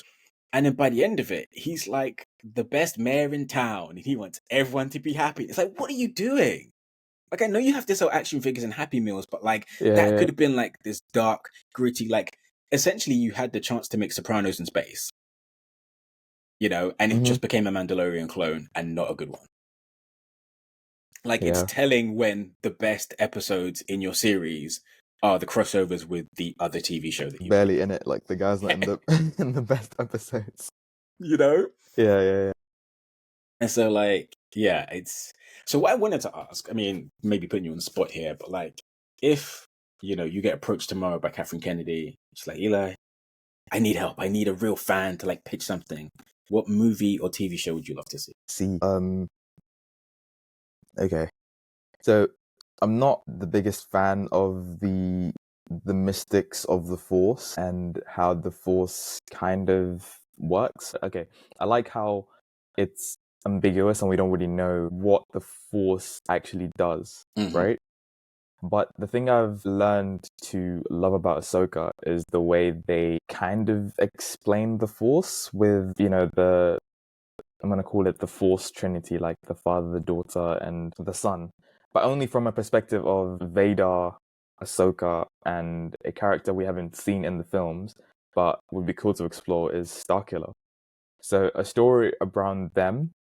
And then by the end of it, he's like the best mayor in town and he wants everyone to be happy. It's like, what are you doing? Like, I know you have to sell action figures and Happy Meals, but like, Yeah, that yeah. could have been like this dark, gritty, like, essentially you had the chance to make Sopranos in space, and it Hmm. just became a Mandalorian clone and not a good one. Like, it's Yeah. telling when the best episodes in your series are the crossovers with the other TV show that you've Barely in it. Like the guy's not in the in the best episodes. you know? Yeah, yeah, yeah. And so, like, yeah, it's so what I wanted to ask, I mean, maybe putting you on the spot here, but like, if you get approached tomorrow by Catherine Kennedy, she's like, Eli, I need help. I need a real fan to like pitch something. What movie or TV show would you love to see? See, okay. So I'm not the biggest fan of the mystics of the Force and how the Force kind of works. Okay, I like how it's ambiguous and we don't really know what the Force actually does, Mm-hmm. right? But the thing I've learned to love about Ahsoka is the way they kind of explain the Force with, I'm going to call it the Force Trinity, like the Father, the Daughter, and the Son, but only from a perspective of Vader, Ahsoka, and a character we haven't seen in the films, but would be cool to explore is Starkiller. So a story around them.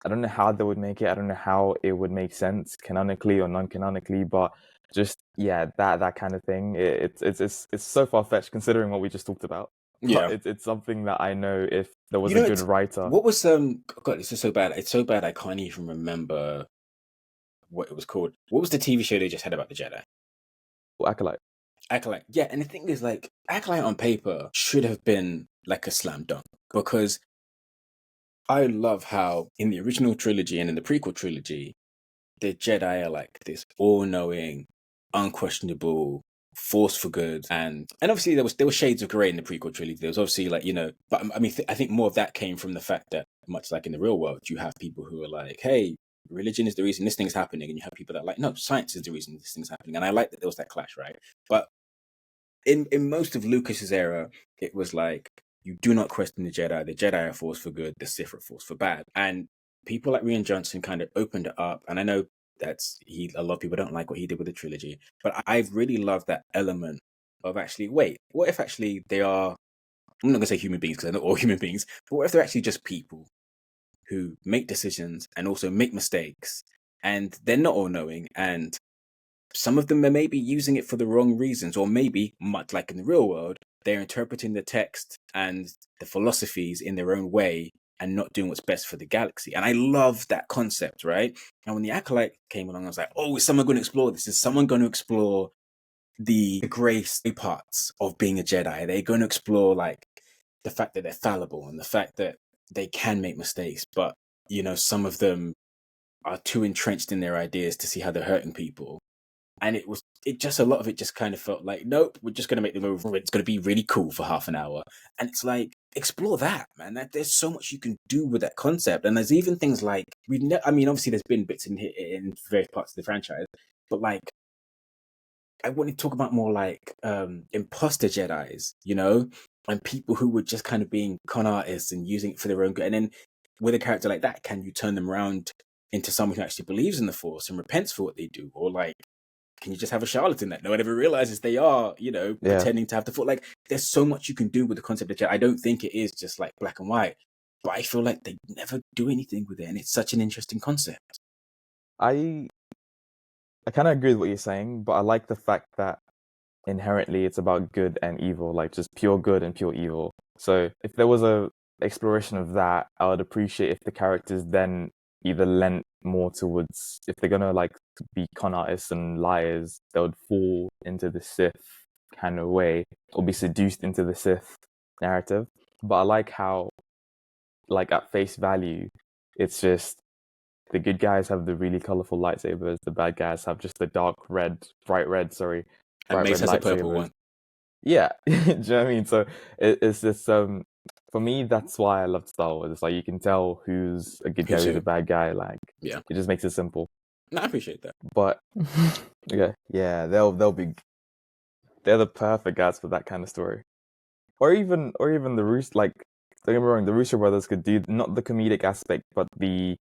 I don't know how they would make it. I don't know how it would make sense canonically or non-canonically, but just yeah, that kind of thing. It's so far-fetched considering what we just talked about. But Yeah. it's something that I know if there was You a know, good it's writer. what was God, this is so bad. It's so bad I can't even remember what it was called. What was the TV show they just had about the Jedi? Acolyte. Acolyte. Yeah, and the thing is, like, Acolyte on paper should have been like a slam dunk because I love how in the original trilogy and in the prequel trilogy, the Jedi are like this all-knowing, unquestionable force for good, and obviously there were shades of grey in the prequel trilogy. There was obviously like but I mean I think more of that came from the fact that much like in the real world, you have people who are like, hey, religion is the reason this thing's happening, and you have people that are like, no, science is the reason this thing's happening, and I like that there was that clash, right? But in most of Lucas's era, it was like you do not question the Jedi. The Jedi are force for good. The Sith are force for bad. And people like Rian Johnson kind of opened it up. And I know a lot of people don't like what he did with the trilogy, but I've really loved that element of actually, wait, what if actually they are? I'm not gonna say human beings because they're not all human beings, but what if they're actually just people who make decisions and also make mistakes, and they're not all knowing, and some of them are maybe using it for the wrong reasons, or maybe, much like in the real world, they're interpreting the text and the philosophies in their own way and not doing what's best for the galaxy. And I love that concept, right? And when the Acolyte came along, I was like, oh, is someone going to explore this? Is someone going to explore the grace parts of being a Jedi? Are they going to explore like the fact that they're fallible and the fact that they can make mistakes, but some of them are too entrenched in their ideas to see how they're hurting people? And a lot of it just kind of felt like, nope, we're just going to make the movie. It's going to be really cool for half an hour. And it's like, explore that, man. There's so much you can do with that concept. And there's even things like, obviously there's been bits in various parts of the franchise, but like, I want to talk about more like imposter Jedis, and people who were just kind of being con artists and using it for their own good. And then with a character like that, can you turn them around into someone who actually believes in the Force and repents for what they do? Or like, can you just have a charlatan that no one ever realizes they are, pretending to have the Force? Like, there's so much you can do with the concept of Jedi. I don't think it is just like black and white, but I feel like they never do anything with it, and it's such an interesting concept. I kind of agree with what you're saying, but I like the fact that inherently it's about good and evil, like just pure good and pure evil. So if there was a exploration of that, I would appreciate if the characters then either lent more towards, if they're gonna like be con artists and liars, they would fall into the Sith kind of way or be seduced into the Sith narrative. But I like how, like at face value, it's just the good guys have the really colorful lightsabers. The bad guys have just the bright red And Mace has a purple one. Yeah, do you know what I mean? So it's just for me, that's why I love Star Wars. It's like you can tell who's a good guy, who's a bad guy. Like, yeah, it just makes it simple. No, I appreciate that. But okay, yeah, they're the perfect guys for that kind of story. Or even the Russo, like, don't get me wrong, the Russo brothers could do not the comedic aspect, but they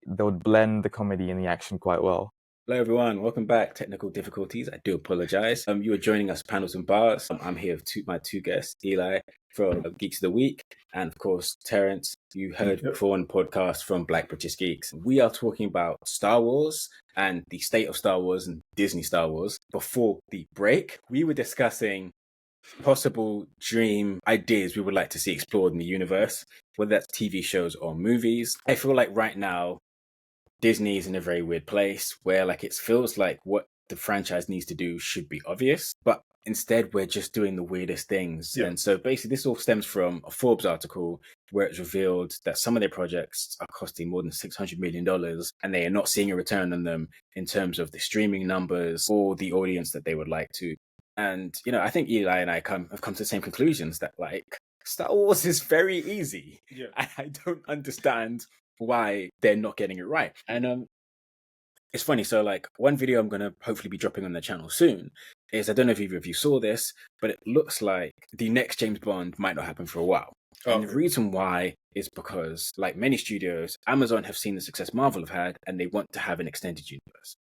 would blend the comedy and the action quite well. Hello everyone, welcome back. Technical difficulties, I do apologize. You are joining us Panels and Bars. I'm here with my two guests, Eli from Geeks of the Week, and of course Terence, you heard before on the podcast from Black British Geeks. We are talking about Star Wars and the state of Star Wars and Disney Star Wars. Before the break, we were discussing possible dream ideas we would like to see explored in the universe, whether that's TV shows or movies. I feel like right now Disney is in a very weird place where like it feels like what the franchise needs to do should be obvious, but instead we're just doing the weirdest things. Yeah. And so basically this all stems from a Forbes article where it's revealed that some of their projects are costing more than $600 million and they are not seeing a return on them in terms of the streaming numbers or the audience that they would like to. And, I think Eli and I have come to the same conclusions that like Star Wars is very easy. Yeah. I don't understand why they're not getting it right. And it's funny. So like one video I'm going to hopefully be dropping on the channel soon is, I don't know if either of you saw this, but it looks like the next James Bond might not happen for a while. And the reason why is because, like many studios, Amazon have seen the success Marvel have had, and they want to have an extended universe.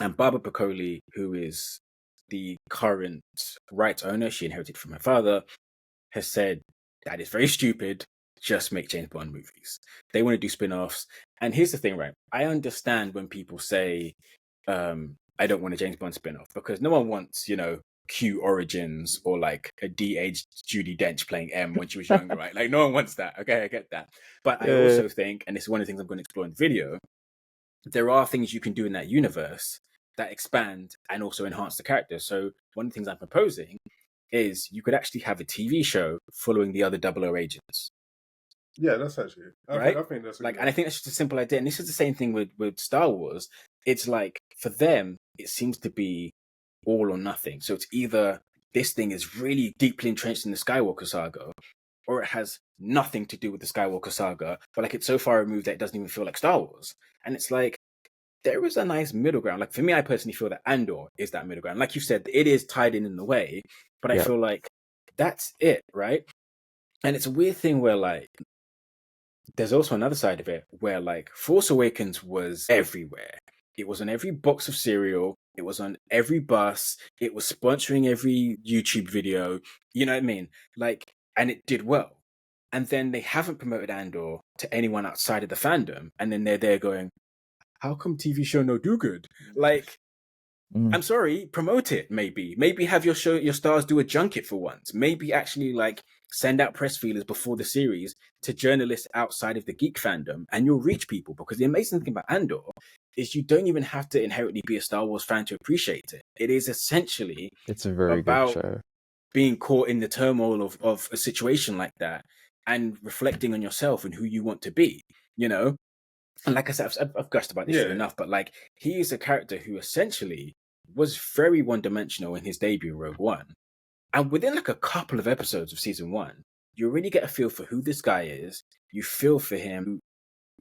And Barbara Broccoli, who is the current rights owner, she inherited from her father, has said that is very stupid. Just make James Bond movies. They want to do spin-offs. And here's the thing, right? I understand when people say, I don't want a James Bond spin-off, because no one wants, Q Origins or like a de-aged Judi Dench playing M when she was younger, right? Like no one wants that. Okay, I get that. But I also think, and it's one of the things I'm going to explore in the video, there are things you can do in that universe that expand and also enhance the character. So one of the things I'm proposing is you could actually have a TV show following the other 00 agents. Yeah, that's actually. right? I think that's a Like, good and I think that's just a simple idea. And this is the same thing with Star Wars. It's like for them, it seems to be all or nothing. So it's either this thing is really deeply entrenched in the Skywalker saga, or it has nothing to do with the Skywalker saga, but like it's so far removed that it doesn't even feel like Star Wars. And it's like there is a nice middle ground. Like for me, I personally feel that Andor is that middle ground. Like you said, it is tied in the way, but I Yeah. feel like that's it, right? And it's a weird thing where like there's also another side of it where like Force Awakens was everywhere. It was on every box of cereal. It was on every bus. It was sponsoring every YouTube video. You know what I mean? Like, and it did well. And then they haven't promoted Andor to anyone outside of the fandom. And then they're there going, how come TV show no do good? Like, I'm sorry, promote it. Maybe have your stars do a junket for once. Maybe actually like send out press feelers before the series to journalists outside of the geek fandom, and you'll reach people. Because the amazing thing about Andor is you don't even have to inherently be a Star Wars fan to appreciate it. It is essentially It's a very good about show. being caught in the turmoil of a situation like that and reflecting on yourself and who you want to be. You know, and like I said, I've gushed about this show enough, but like he is a character who essentially was very one-dimensional in his debut in Rogue One. And within like a couple of episodes of season one, you really get a feel for who this guy is. You feel for him,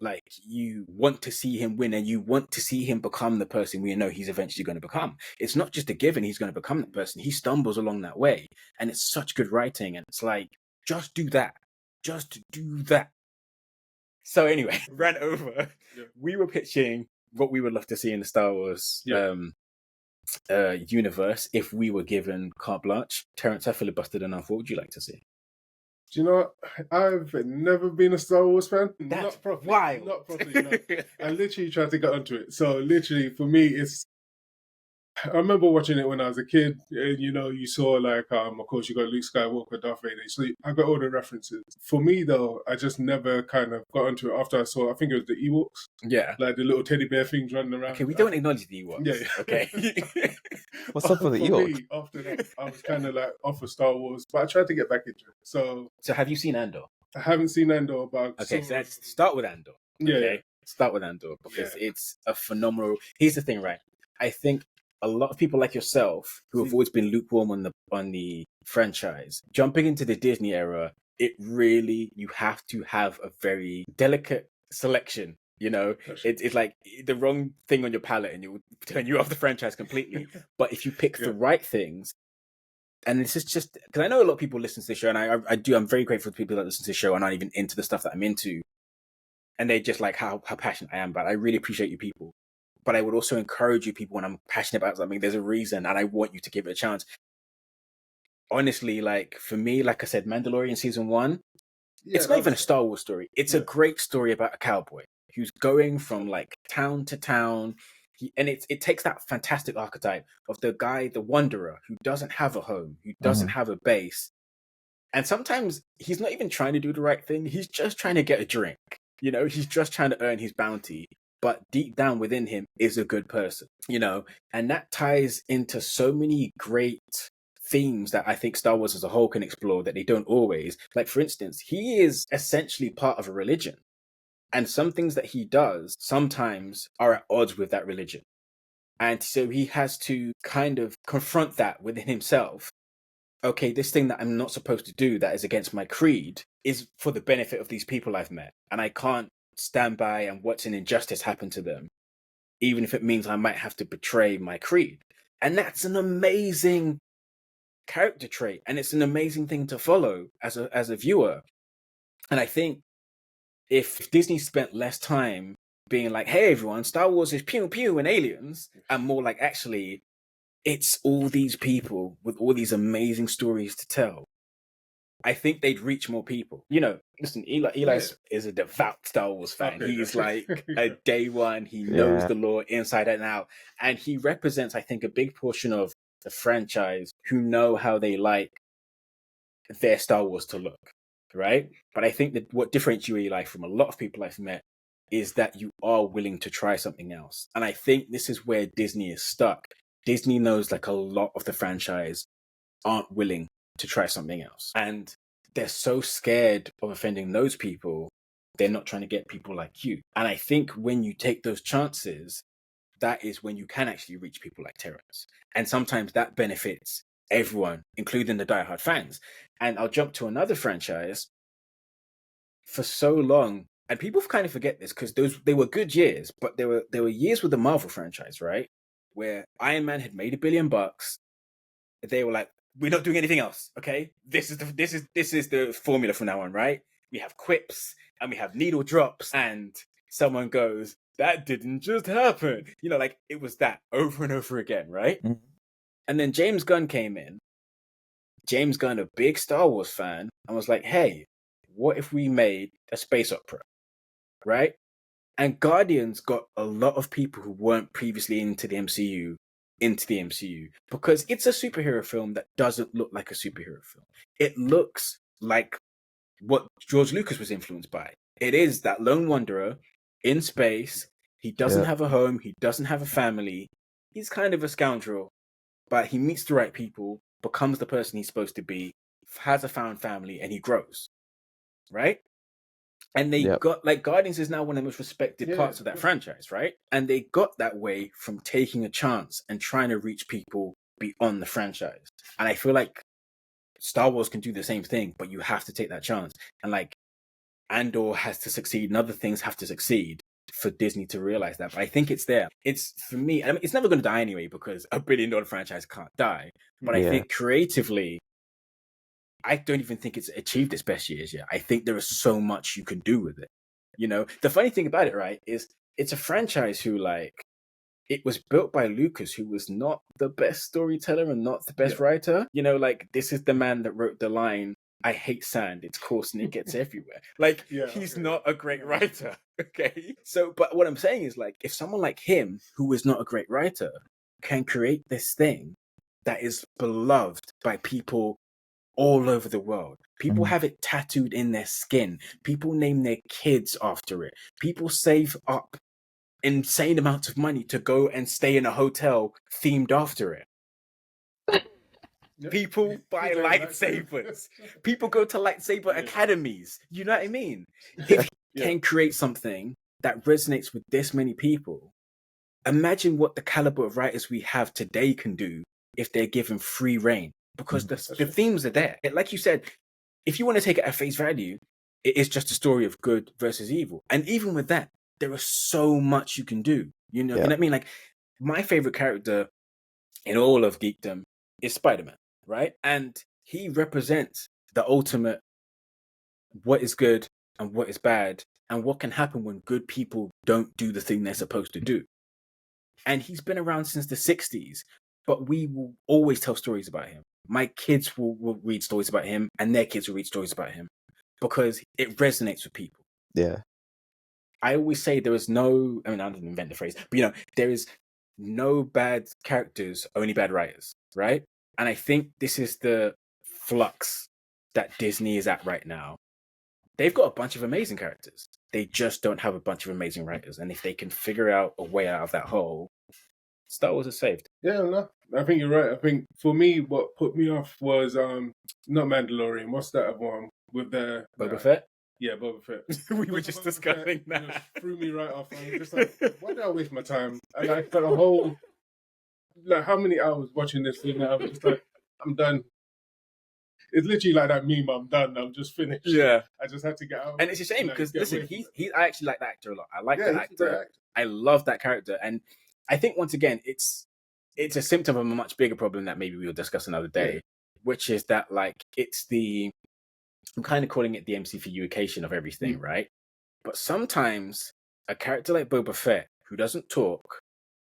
like you want to see him win and you want to see him become the person we know he's eventually going to become. It's not just a given he's going to become that person. He stumbles along that way. And it's such good writing. And it's like, just do that. Just do that. So anyway, ran over. Yeah. We were pitching what we would love to see in the Star Wars universe if we were given carte blanche. Terrence, I filibustered enough. What would you like to see? Do you know what? I've never been a Star Wars fan. That's not properly. wild. Not properly. No. I literally tried to get onto it. So literally, for me, it's. I remember watching it when I was a kid, and you saw like, of course, you got Luke Skywalker, Darth Vader. So I got all the references. For me, though, I just never kind of got into it after I saw. I think it was the Ewoks. Yeah, like the little teddy bear things running around. Okay, we don't acknowledge the Ewoks. Yeah. Okay. What's up with the For Ewoks? me, after that, I was kind of like off of Star Wars, but I tried to get back into it. So have you seen Andor? I haven't seen Andor, but Okay, so let's start with Andor. Yeah, Okay, start with Andor because it's a phenomenal. Here's the thing, right? I think a lot of people like yourself who have always been lukewarm on the franchise, jumping into the Disney era, it really you have to have a very delicate selection. You know, it's like the wrong thing on your palate and it will turn you off the franchise completely. But if you pick the right things, and this is just because I know a lot of people listen to the show, and I'm very grateful to people that listen to the show and aren't even into the stuff that I'm into, and they just like how passionate I am about it. I really appreciate you people. But I would also encourage you people when I'm passionate about something, there's a reason and I want you to give it a chance. Honestly, like for me, like I said, Mandalorian season 1, it's not even a Star Wars story. It's a great story about a cowboy who's going from like town to town. And it takes that fantastic archetype of the guy, the wanderer, who doesn't have a home, who doesn't have a base. And sometimes he's not even trying to do the right thing. He's just trying to get a drink. You know, he's just trying to earn his bounty. But deep down within him is a good person, you know, and that ties into so many great themes that I think Star Wars as a whole can explore that they don't always. Like, for instance, he is essentially part of a religion. And some things that he does sometimes are at odds with that religion. And so he has to kind of confront that within himself. Okay, this thing that I'm not supposed to do that is against my creed is for the benefit of these people I've met. And I can't stand by and watch an injustice happen to them, even if it means I might have to betray my creed. And that's an amazing character trait, and it's an amazing thing to follow as a viewer. And I think if Disney spent less time being like, hey everyone, Star Wars is pew pew and aliens, and more like actually it's all these people with all these amazing stories to tell, I think they'd reach more people. You know, listen, Eli is a devout Star Wars fan. He's like a day one. He knows the lore inside and out. And he represents, I think, a big portion of the franchise who know how they like their Star Wars to look, right? But I think that what differentiates you, Eli, from a lot of people I've met is that you are willing to try something else. And I think this is where Disney is stuck. Disney knows like a lot of the franchise aren't willing to try something else. And they're so scared of offending those people, they're not trying to get people like you. And I think when you take those chances, that is when you can actually reach people like Terrence. And sometimes that benefits everyone, including the diehard fans. And I'll jump to another franchise. For so long, and people kind of forget this because they were good years, but there were years with the Marvel franchise, right? Where Iron Man had made $1 billion. They were like, we're not doing anything else, okay? This is the formula from now on, right? We have quips and we have needle drops, and someone goes, that didn't just happen. You know, like it was that over and over again, right? Mhm. And then James Gunn came in. James Gunn, a big Star Wars fan, and was like, hey, what if we made a space opera, right? And Guardians got a lot of people who weren't previously into the MCU because it's a superhero film that doesn't look like a superhero film. It looks like what George Lucas was influenced by. It is that lone wanderer in space. He doesn't have a home. He doesn't have a family. He's kind of a scoundrel, but he meets the right people, becomes the person he's supposed to be, has a found family, and he grows. Right? And they got, like, Guardians is now one of the most respected parts of that franchise, right? And they got that way from taking a chance and trying to reach people beyond the franchise. And I feel like Star Wars can do the same thing, but you have to take that chance. And like Andor has to succeed and other things have to succeed for Disney to realize that. But I think it's there. It's, for me, I mean, it's never going to die anyway because a $1 billion franchise can't die. But I think creatively, I don't even think it's achieved its best years yet. I think there is so much you can do with it. You know, the funny thing about it, right, is it's a franchise who, like, it was built by Lucas, who was not the best storyteller and not the best writer. You know, like, this is the man that wrote the line, I hate sand, it's coarse and it gets everywhere. Like, he's not a great writer, okay? So, but what I'm saying is, like, if someone like him, who is not a great writer, can create this thing that is beloved by people all over the world. People have it tattooed in their skin. People name their kids after it. People save up insane amounts of money to go and stay in a hotel themed after it. People buy lightsabers. People go to lightsaber academies. You know what I mean? If you can create something that resonates with this many people, imagine what the caliber of writers we have today can do if they're given free reign. Because the themes are there. Like you said, if you want to take it at face value, it is just a story of good versus evil. And even with that, there is so much you can do. You know what I mean? Like, my favorite character in all of geekdom is Spider-Man, right? And he represents the ultimate what is good and what is bad and what can happen when good people don't do the thing they're supposed to do. And he's been around since the 60s, but we will always tell stories about him. My kids will read stories about him, and their kids will read stories about him because it resonates with people. Yeah. I always say there is no, I mean, I didn't invent the phrase, but, you know, there is no bad characters, only bad writers, right? And I think this is the flux that Disney is at right now. They've got a bunch of amazing characters. They just don't have a bunch of amazing writers. And if they can figure out a way out of that hole, Star Wars is saved. Yeah, no, I think you're right. I think for me, what put me off was not Mandalorian. What's that other one with the Boba Fett? Yeah, Boba Fett. We were just discussing that. Just threw me right off. I'm just like, why did I waste my time? And I spent a whole, like, how many hours watching this thing? I was just like, I'm done. It's literally like that meme. I'm done. I'm just finished. Yeah, I just had to get out. And it's a shame because listen, I actually like that actor a lot. I like that actor. I love that character, and I think once again, it's a symptom of a much bigger problem that maybe we'll discuss another day, which is that, like, it's I'm kind of calling it the MCUification of everything, right? But sometimes a character like Boba Fett, who doesn't talk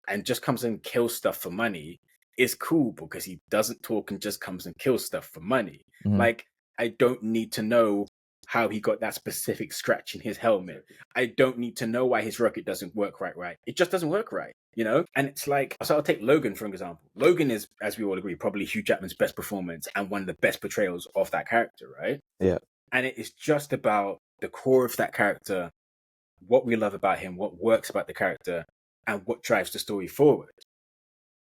and just comes and kills stuff for money, is cool because he doesn't talk and just comes and kills stuff for money. Like, I don't need to know how he got that specific scratch in his helmet. I don't need to know why his rocket doesn't work right. It just doesn't work right, you know? And it's like, so I'll take Logan for an example. Logan is, as we all agree, probably Hugh Jackman's best performance and one of the best portrayals of that character, right? Yeah. And it is just about the core of that character, what we love about him, what works about the character, and what drives the story forward.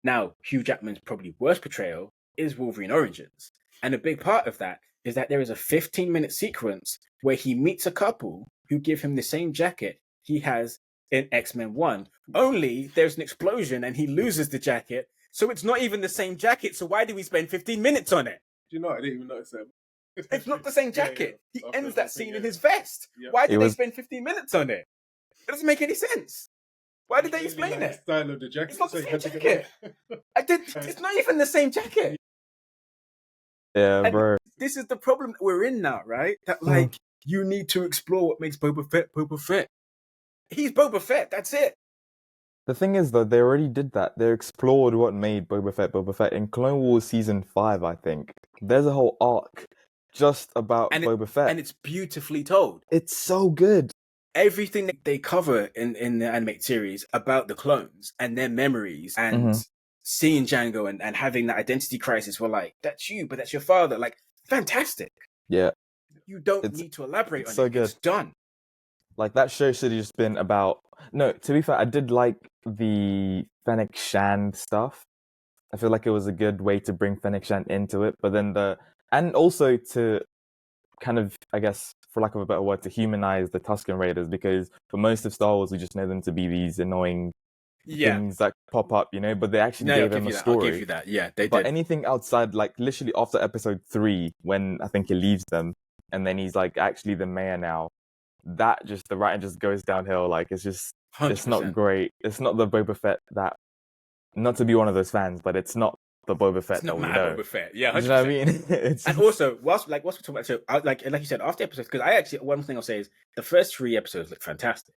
Now, Hugh Jackman's probably worst portrayal is Wolverine Origins. And a big part of that is that there is a 15-minute sequence where he meets a couple who give him the same jacket he has in X-Men 1. Only there's an explosion and he loses the jacket. So it's not even the same jacket. So why do we spend 15 minutes on it? Do you know, I didn't even notice that. It's not the same jacket. Yeah. He ends that scene in his vest. Yeah. Why did they spend 15 minutes on it? It doesn't make any sense. Why did they explain it? Style of the jacket. It's not the same jacket. It's not even the same jacket. Yeah, And bro. this is the problem that we're in now, right? That like you need to explore what makes Boba Fett Boba Fett. He's Boba Fett. That's it. The thing is, though, they already did that. They explored what made Boba Fett in Clone Wars Season 5, I think. There's a whole arc just about Boba Fett. And it's beautifully told. It's so good. Everything that they cover in the animated series about the clones and their memories and seeing Jango and having that identity crisis were like, that's you, but that's your father. Like, fantastic. Yeah. You don't need to elaborate on so it. Good. It's done. Like, that show should have just been about... No, to be fair, I did like the Fennec Shand stuff. I feel like it was a good way to bring Fennec Shand into it, but then and also to kind of, I guess, for lack of a better word, to humanize the Tusken Raiders, because for most of Star Wars, we just know them to be these annoying things that pop up, you know, but they actually gave them a story. I'll give you that. Yeah, they did. But anything outside, like literally after episode 3, when I think he leaves them, and then he's like actually the mayor now, that just, the writing just goes downhill. Like, it's just, 100%. It's not great. It's not the Boba Fett that, not to be one of those fans, but it's not the Boba Fett that we know. Boba Fett. Yeah, 100%. You know what I mean? And also, whilst we're talking about, so like you said, after episodes, because I actually, one thing I'll say is the first 3 episodes look fantastic.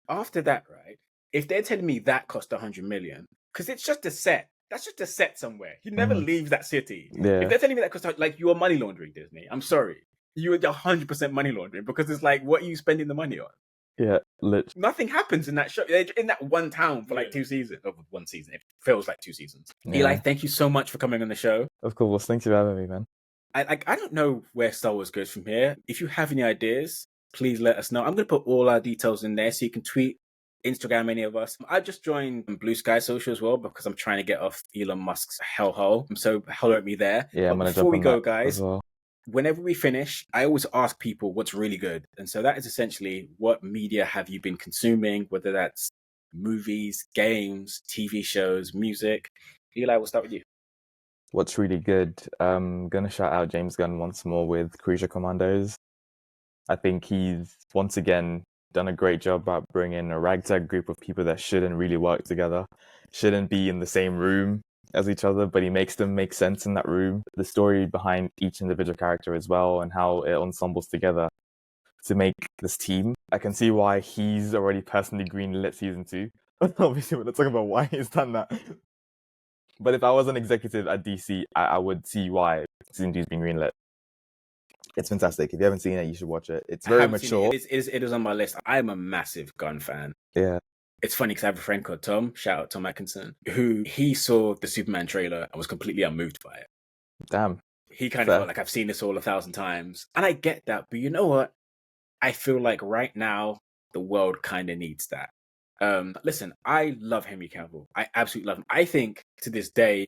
After that, right, if they're telling me that cost 100 million, because it's just a set. That's just a set somewhere. He never leaves that city. Yeah. If they're telling me that cost, like, you are money laundering, Disney. I'm sorry. You are 100% money laundering, because it's like, what are you spending the money on? Yeah, literally. Nothing happens in that show. They're in that one town for like 2 seasons. Or 1 season. It feels like 2 seasons. Yeah. Eli, thank you so much for coming on the show. Of course. Thanks for having me, man. I don't know where Star Wars goes from here. If you have any ideas, please let us know. I'm going to put all our details in there so you can tweet, Instagram any of us. I just joined Blue Sky Social as well because I'm trying to get off Elon Musk's hellhole. So holler at me there. Yeah, but before we go, guys, whenever we finish, I always ask people what's really good. And so that is essentially, what media have you been consuming, whether that's movies, games, TV shows, music. Eli, we'll start with you. What's really good? I'm going to shout out James Gunn once more with Cruiser Commandos. I think he's, once again, done a great job about bringing a ragtag group of people that shouldn't really work together, shouldn't be in the same room as each other, but he makes them make sense in that room. The story behind each individual character as well, and how it ensembles together to make this team. I can see why he's already personally greenlit season 2. Obviously, we're not talking about why he's done that. But if I was an executive at DC, I would see why season 2's been greenlit. It's fantastic. If you haven't seen it, you should watch it. It's very mature. It is on my list. I'm a massive Gunn fan. Yeah. It's funny because I have a friend called Tom, shout out Tom Atkinson, who he saw the Superman trailer and was completely unmoved by it. Damn. He kind of felt like, I've seen this all 1,000 times. And I get that, but you know what? I feel like right now, the world kind of needs that. Listen, I love Henry Cavill. I absolutely love him. I think to this day,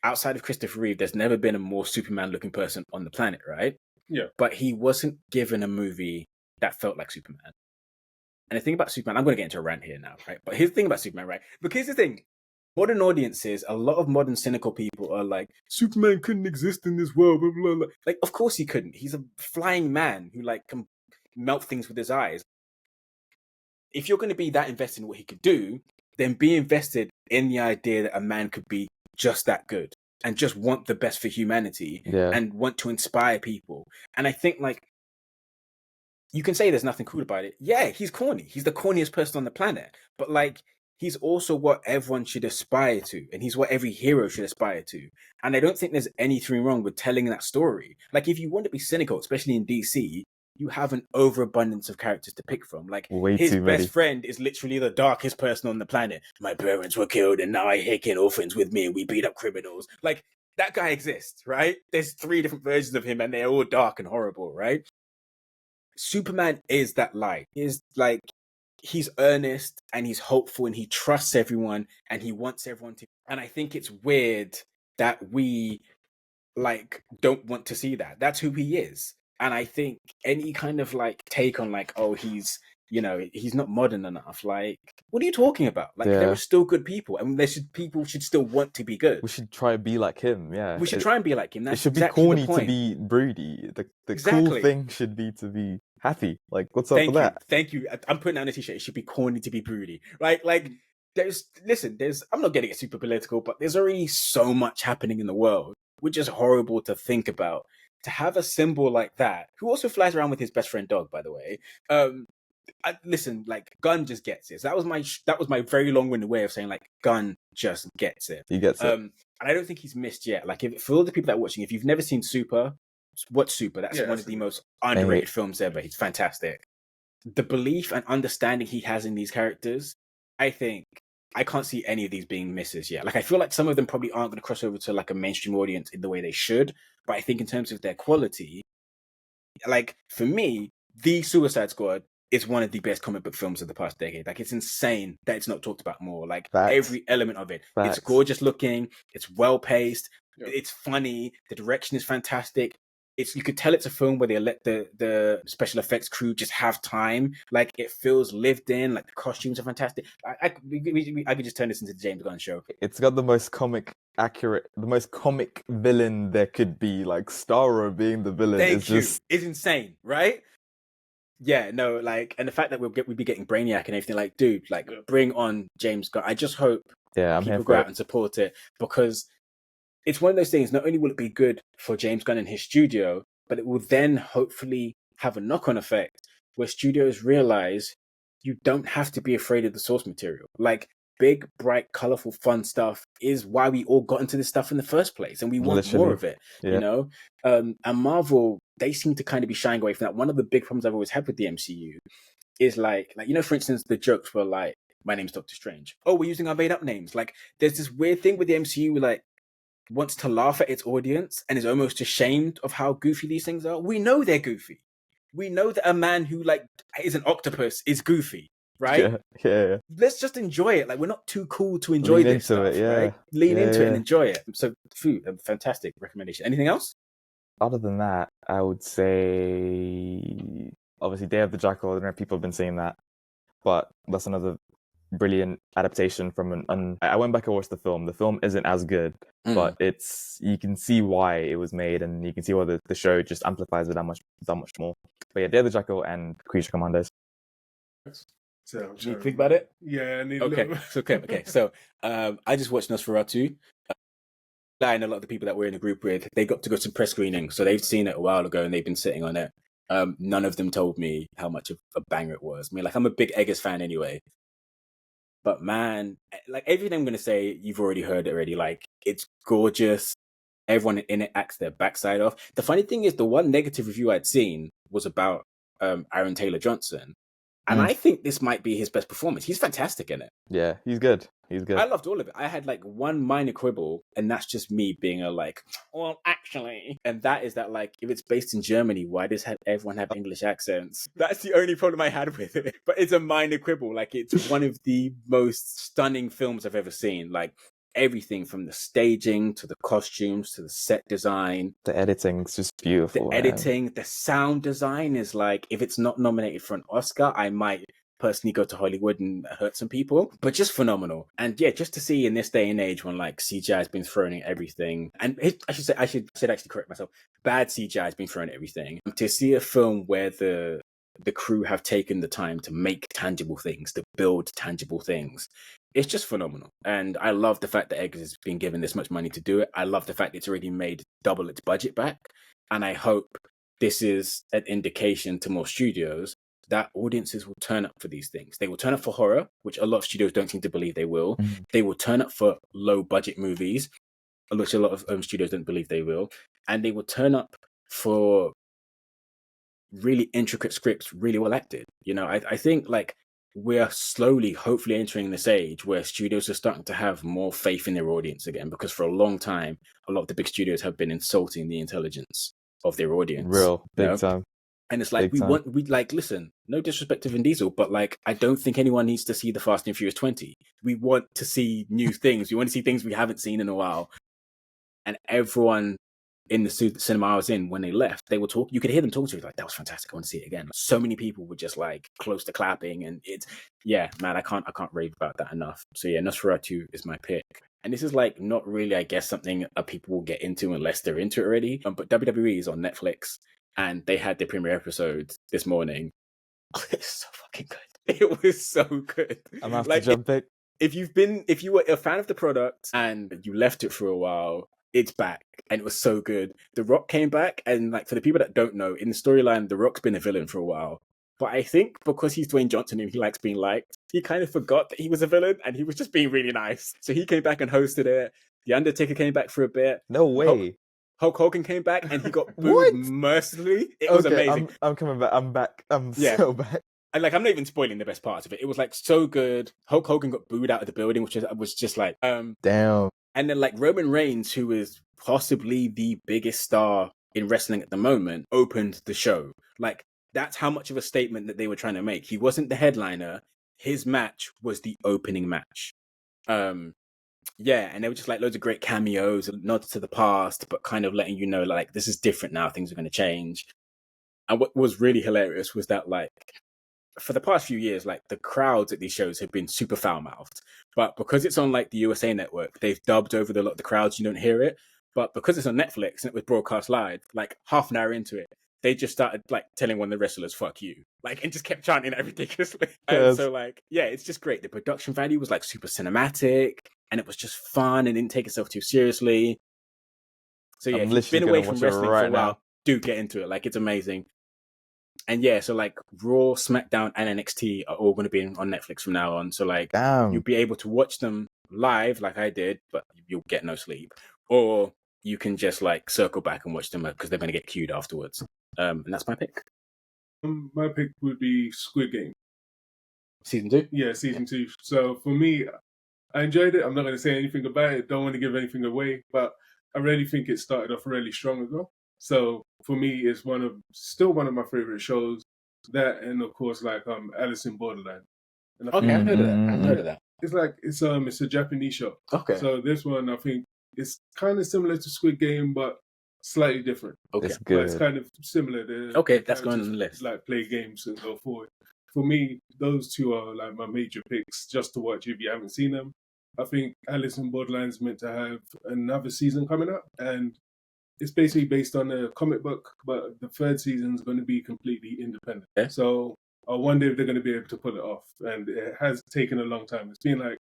outside of Christopher Reeve, there's never been a more Superman-looking person on the planet, right? Yeah. But he wasn't given a movie that felt like Superman. And the thing about Superman, I'm going to get into a rant here now, right? But here's the thing about Superman, right? Because here's the thing. Modern audiences, a lot of modern cynical people are like, Superman couldn't exist in this world, blah, blah, blah. Like, of course he couldn't. He's a flying man who, like, can melt things with his eyes. If you're going to be that invested in what he could do, then be invested in the idea that a man could be just that good and just want the best for humanity and want to inspire people. And I think, like, you can say there's nothing cool about it. Yeah, he's corny. He's the corniest person on the planet. But, like, he's also what everyone should aspire to. And he's what every hero should aspire to. And I don't think there's anything wrong with telling that story. Like, if you want to be cynical, especially in DC, you have an overabundance of characters to pick from. Like, his best friend is literally the darkest person on the planet. My parents were killed and now I take in orphans with me and we beat up criminals. Like, that guy exists, right? There's 3 different versions of him and they're all dark and horrible, right? Superman is that light. Is like, he's earnest and he's hopeful and he trusts everyone and he wants everyone to. And I think it's weird that we like don't want to see that. That's who he is. And I think any kind of like take on like, oh, he's he's not modern enough. Like, what are you talking about? Like, there Yeah. are still good people, and people should still want to be good. We should try and be like him. Yeah. We should try and be like him. It That's should be exactly corny the point. to be broody. The cool Exactly. thing should be to be happy. Like, what's up with that? Thank you. I'm putting that on a t-shirt. It should be corny to be broody. Like I'm not getting it super political, but there's already so much happening in the world, which is horrible to think about. To have a symbol like that, who also flies around with his best friend dog, by the way. Listen, like Gunn just gets it. So that was my very long-winded way of saying like Gunn just gets it. He gets it. And I don't think he's missed yet. Like, for all the people that are watching, if you've never seen Super, watch Super. That's one of the most underrated films ever. He's fantastic. The belief and understanding he has in these characters, I think I can't see any of these being misses yet. Like, I feel like some of them probably aren't going to cross over to like a mainstream audience in the way they should. But I think in terms of their quality, like for me, The Suicide Squad is one of the best comic book films of the past decade. Like, it's insane that it's not talked about more. Like, every element of it. It's gorgeous looking. It's well paced. It's funny. The direction is fantastic. You could tell it's a film where they let the special effects crew just have time. Like, it feels lived in. Like, the costumes are fantastic. I could just turn this into the James Gunn show. It's got the most comic villain there could be. Like, Starro being the villain is insane, right? Yeah, no, like, and the fact that we'd be getting Brainiac and everything, like, dude, like, bring on James Gunn. I just hope people go out and support it, because it's one of those things. Not only will it be good for James Gunn and his studio, but it will then hopefully have a knock-on effect where studios realize you don't have to be afraid of the source material. Like, big, bright, colorful, fun stuff is why we all got into this stuff in the first place, and we want more of it, you know? And Marvel, they seem to kind of be shying away from that. One of the big problems I've always had with the MCU is like, for instance, the jokes were like, my name's Doctor Strange. Oh, we're using our made up names. Like, there's this weird thing with the MCU, like, wants to laugh at its audience and is almost ashamed of how goofy these things are. We know they're goofy. We know that a man who like is an octopus is goofy, right? Yeah. Let's just enjoy it. Like, we're not too cool to enjoy this stuff, right? Lean into it and enjoy it. So, food, a fantastic recommendation. Anything else? Other than that, I would say obviously Day of the Jackal. I don't know if people have been saying that, but that's another brilliant adaptation from I went back and watched the film. The film isn't as good, but you can see why it was made, and you can see why the show just amplifies it that much more. But yeah, Day of the Jackal and Creature Commandos. So, do you think about it? Yeah, I need okay. So I just watched Nosferatu. And a lot of the people that we're in the group with, they got to go to press screening, so they've seen it a while ago and they've been sitting on it. None of them told me how much of a banger it was. I mean, like, I'm a big Eggers fan anyway. But man, like, everything I'm going to say, you've already heard it already. Like, it's gorgeous. Everyone in it acts their backside off. The funny thing is, the one negative review I'd seen was about Aaron Taylor-Johnson. And I think this might be his best performance. He's fantastic in it. Yeah, he's good. I loved all of it. I had like one minor quibble, and that's just me being well, actually. And that is that, like, if it's based in Germany, why does everyone have English accents? That's the only problem I had with it. But it's a minor quibble. Like, it's one of the most stunning films I've ever seen. Like, everything from the staging to the costumes to the set design. The editing's just beautiful. The sound design is like, if it's not nominated for an Oscar, I might personally go to Hollywood and hurt some people, but just phenomenal. And yeah, just to see in this day and age when like CGI has been thrown at everything, and I should actually correct myself, bad CGI has been thrown at everything, to see a film where the crew have taken the time to make tangible things, to build tangible things, it's just phenomenal. And I love the fact that Eggers has been given this much money to do it. I love the fact it's already made double its budget back, and I hope this is an indication to more studios that audiences will turn up for these things. They will turn up for horror, which a lot of studios don't seem to believe they will. They will turn up for low budget movies, which a lot of studios don't believe they will. And they will turn up for really intricate scripts, really well acted. I think like we're slowly, hopefully entering this age where studios are starting to have more faith in their audience again, because for a long time, a lot of the big studios have been insulting the intelligence of their audience. Big time. And it's like, listen, no disrespect to Vin Diesel, but like, I don't think anyone needs to see the Fast and Furious 20. We want to see new things. We want to see things we haven't seen in a while. And everyone in the cinema I was in when they left, they were talking. You could hear them talking to each other, like, that was fantastic. I want to see it again. So many people were just like close to clapping, and it's man, I can't rave about that enough. So yeah, Nosferatu is my pick. And this is like not really, I guess, something people will get into unless they're into it already. But WWE is on Netflix, and they had their premiere episode this morning. It's so fucking good. It was so good. I'm after jump it. If you were a fan of the product and you left it for a while, it's back, and it was so good. The Rock came back, and like for the people that don't know, in the storyline, The Rock's been a villain for a while. But I think because he's Dwayne Johnson and he likes being liked, he kind of forgot that he was a villain, and he was just being really nice. So he came back and hosted it. The Undertaker came back for a bit. No way. Hulk Hogan came back, and he got booed mercilessly. It was amazing. I'm coming back. I'm back. I'm so back. And like, I'm not even spoiling the best parts of it. It was like so good. Hulk Hogan got booed out of the building, which was just like, damn. And then like Roman Reigns, who is possibly the biggest star in wrestling at the moment, opened the show. Like, that's how much of a statement that they were trying to make. He wasn't the headliner. His match was the opening match. Yeah, and they were just like loads of great cameos, nods to the past, but kind of letting you know, like, this is different now. Things are going to change. And what was really hilarious was that, like, for the past few years, like, the crowds at these shows have been super foul-mouthed. But because it's on, like, the USA Network, they've dubbed over the crowds. You don't hear it. But because it's on Netflix and it was broadcast live, like, half an hour into it, they just started, like, telling one of the wrestlers, fuck you. Like, and just kept chanting it ridiculously. And so, like, yeah, it's just great. The production value was, like, super cinematic, and it was just fun and didn't take itself too seriously. So, yeah, if you've been away from wrestling for a while, do get into it. Like, it's amazing. And yeah, so like Raw, SmackDown, and NXT are all going to be on Netflix from now on. So like, you'll be able to watch them live like I did, but you'll get no sleep. Or you can just like circle back and watch them because they're going to get queued afterwards. And that's my pick. My pick would be Squid Game. Season 2? Yeah, season 2. So for me, I enjoyed it. I'm not going to say anything about it. Don't want to give anything away, but I really think it started off really strong ago. So for me, it's still one of my favorite shows. That, and of course, like Alice in Borderland. And okay, I've heard of that. I've heard of that. It's like it's a Japanese show. Okay. So this one, I think, it's kind of similar to Squid Game, but slightly different. Okay, it's good. But it's kind of similar. That's going on the list. Like play games and go forward. For me, those two are like my major picks just to watch if you haven't seen them. I think Alice in Borderland is meant to have another season coming up, and it's basically based on a comic book, but the third season is going to be completely independent. Okay. So I wonder if they're going to be able to pull it off. And it has taken a long time. It's been like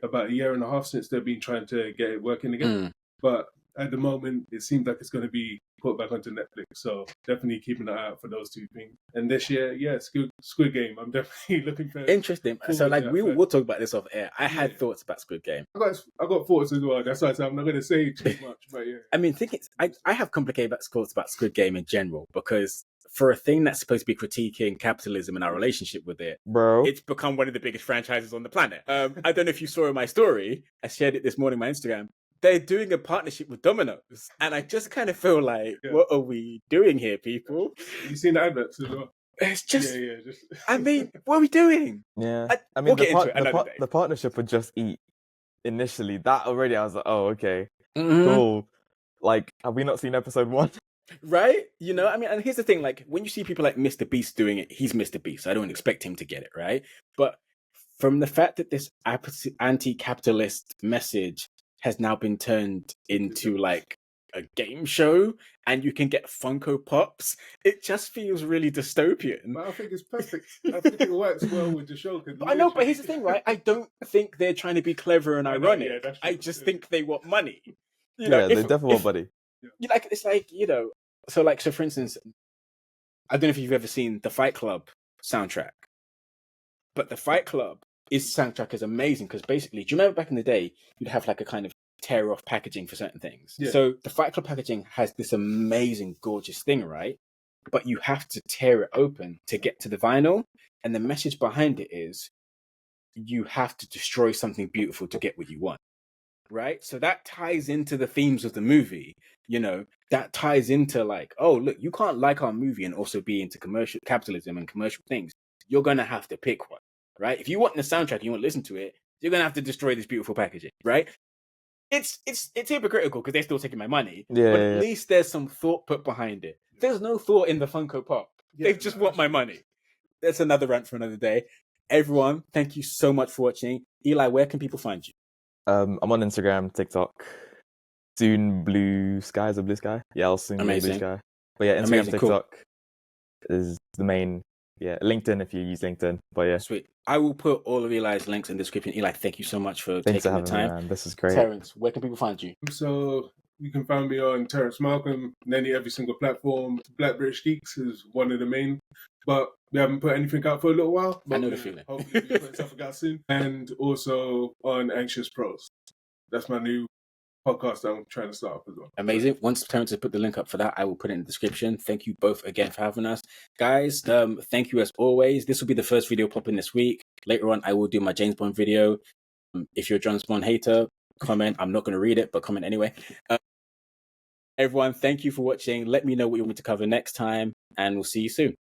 about a year and a half since they've been trying to get it working again. But at the moment, it seems like it's going to be put back onto Netflix. So definitely keeping an eye out for those two things. And this year, yeah, Squid Game. I'm definitely looking for. Interesting. So like we'll talk about this off air. I had thoughts about Squid Game. I got thoughts as well. That's why I said I'm not going to say too much. But yeah. I mean, I have complicated thoughts about Squid Game in general because for a thing that's supposed to be critiquing capitalism and our relationship with it, bro, it's become one of the biggest franchises on the planet. I don't know if you saw in my story. I shared it this morning on my Instagram. They're doing a partnership with Domino's, and I just kind of feel like, what are we doing here, people? You seen the adverts as well? It's just, just... I mean, what are we doing? Yeah, I mean, we'll get into it another day. The partnership with Just Eat, initially, that already, I was like, oh, okay, cool. Like, have we not seen episode 1? Right? You know, I mean, and here's the thing, like, when you see people like Mr. Beast doing it, he's Mr. Beast. I don't expect him to get it, right? But from the fact that this anti-capitalist message has now been turned into like a game show and you can get Funko Pops, it just feels really dystopian. But I think it's perfect. I think it works well with the show. I know, but here's the thing, right? I don't think they're trying to be clever and ironic. I just think they want money. You know, they definitely want money. Like, it's like, you know, so for instance, I don't know if you've ever seen the Fight Club soundtrack, but the Fight Club soundtrack is amazing because basically, do you remember back in the day, you'd have like a kind of tear off packaging for certain things. Yeah. So the Fight Club packaging has this amazing, gorgeous thing, right? But you have to tear it open to get to the vinyl. And the message behind it is you have to destroy something beautiful to get what you want. Right? So that ties into the themes of the movie. You know, that ties into like, oh, look, you can't like our movie and also be into commercial capitalism and commercial things. You're going to have to pick one. Right? If you want the soundtrack and you want to listen to it, you're going to have to destroy this beautiful packaging, right? it's hypocritical because they're still taking my money. Yeah, but yeah, at yeah. least there's some thought put behind it. There's no thought in the Funko Pop. Yeah, They just want my money. That's another rant for another day. Everyone, thank you so much for watching. Eli, where can people find you? I'm on Instagram, TikTok. Soon Blue Sky is a Blue Sky. Yeah, I'll soon be Blue Amazing. Sky. But yeah, Instagram, Amazing, cool. TikTok is the main. Yeah, LinkedIn if you use LinkedIn. But yeah, Sweet. I will put all of Eli's links in the description. Eli, thank you so much for thanks for taking the having time. me, man. This is great. Terrence, where can people find you? So you can find me on Terrence Malcolm, nearly every single platform. Black British Geeks is one of the main, but we haven't put anything out for a little while. But I know the feeling. Hopefully we put something out soon. And also on Anxious Pros. That's my new podcast that I'm trying to start up as well. Amazing. Once Terrence has put the link up for that, I will put it in the description. Thank you both again for having us. Guys, thank you as always. This will be the first video popping this week. Later on, I will do my James Bond video. If you're a James Bond hater, comment. I'm not going to read it, but comment anyway. Everyone, thank you for watching. Let me know what you want me to cover next time, and we'll see you soon.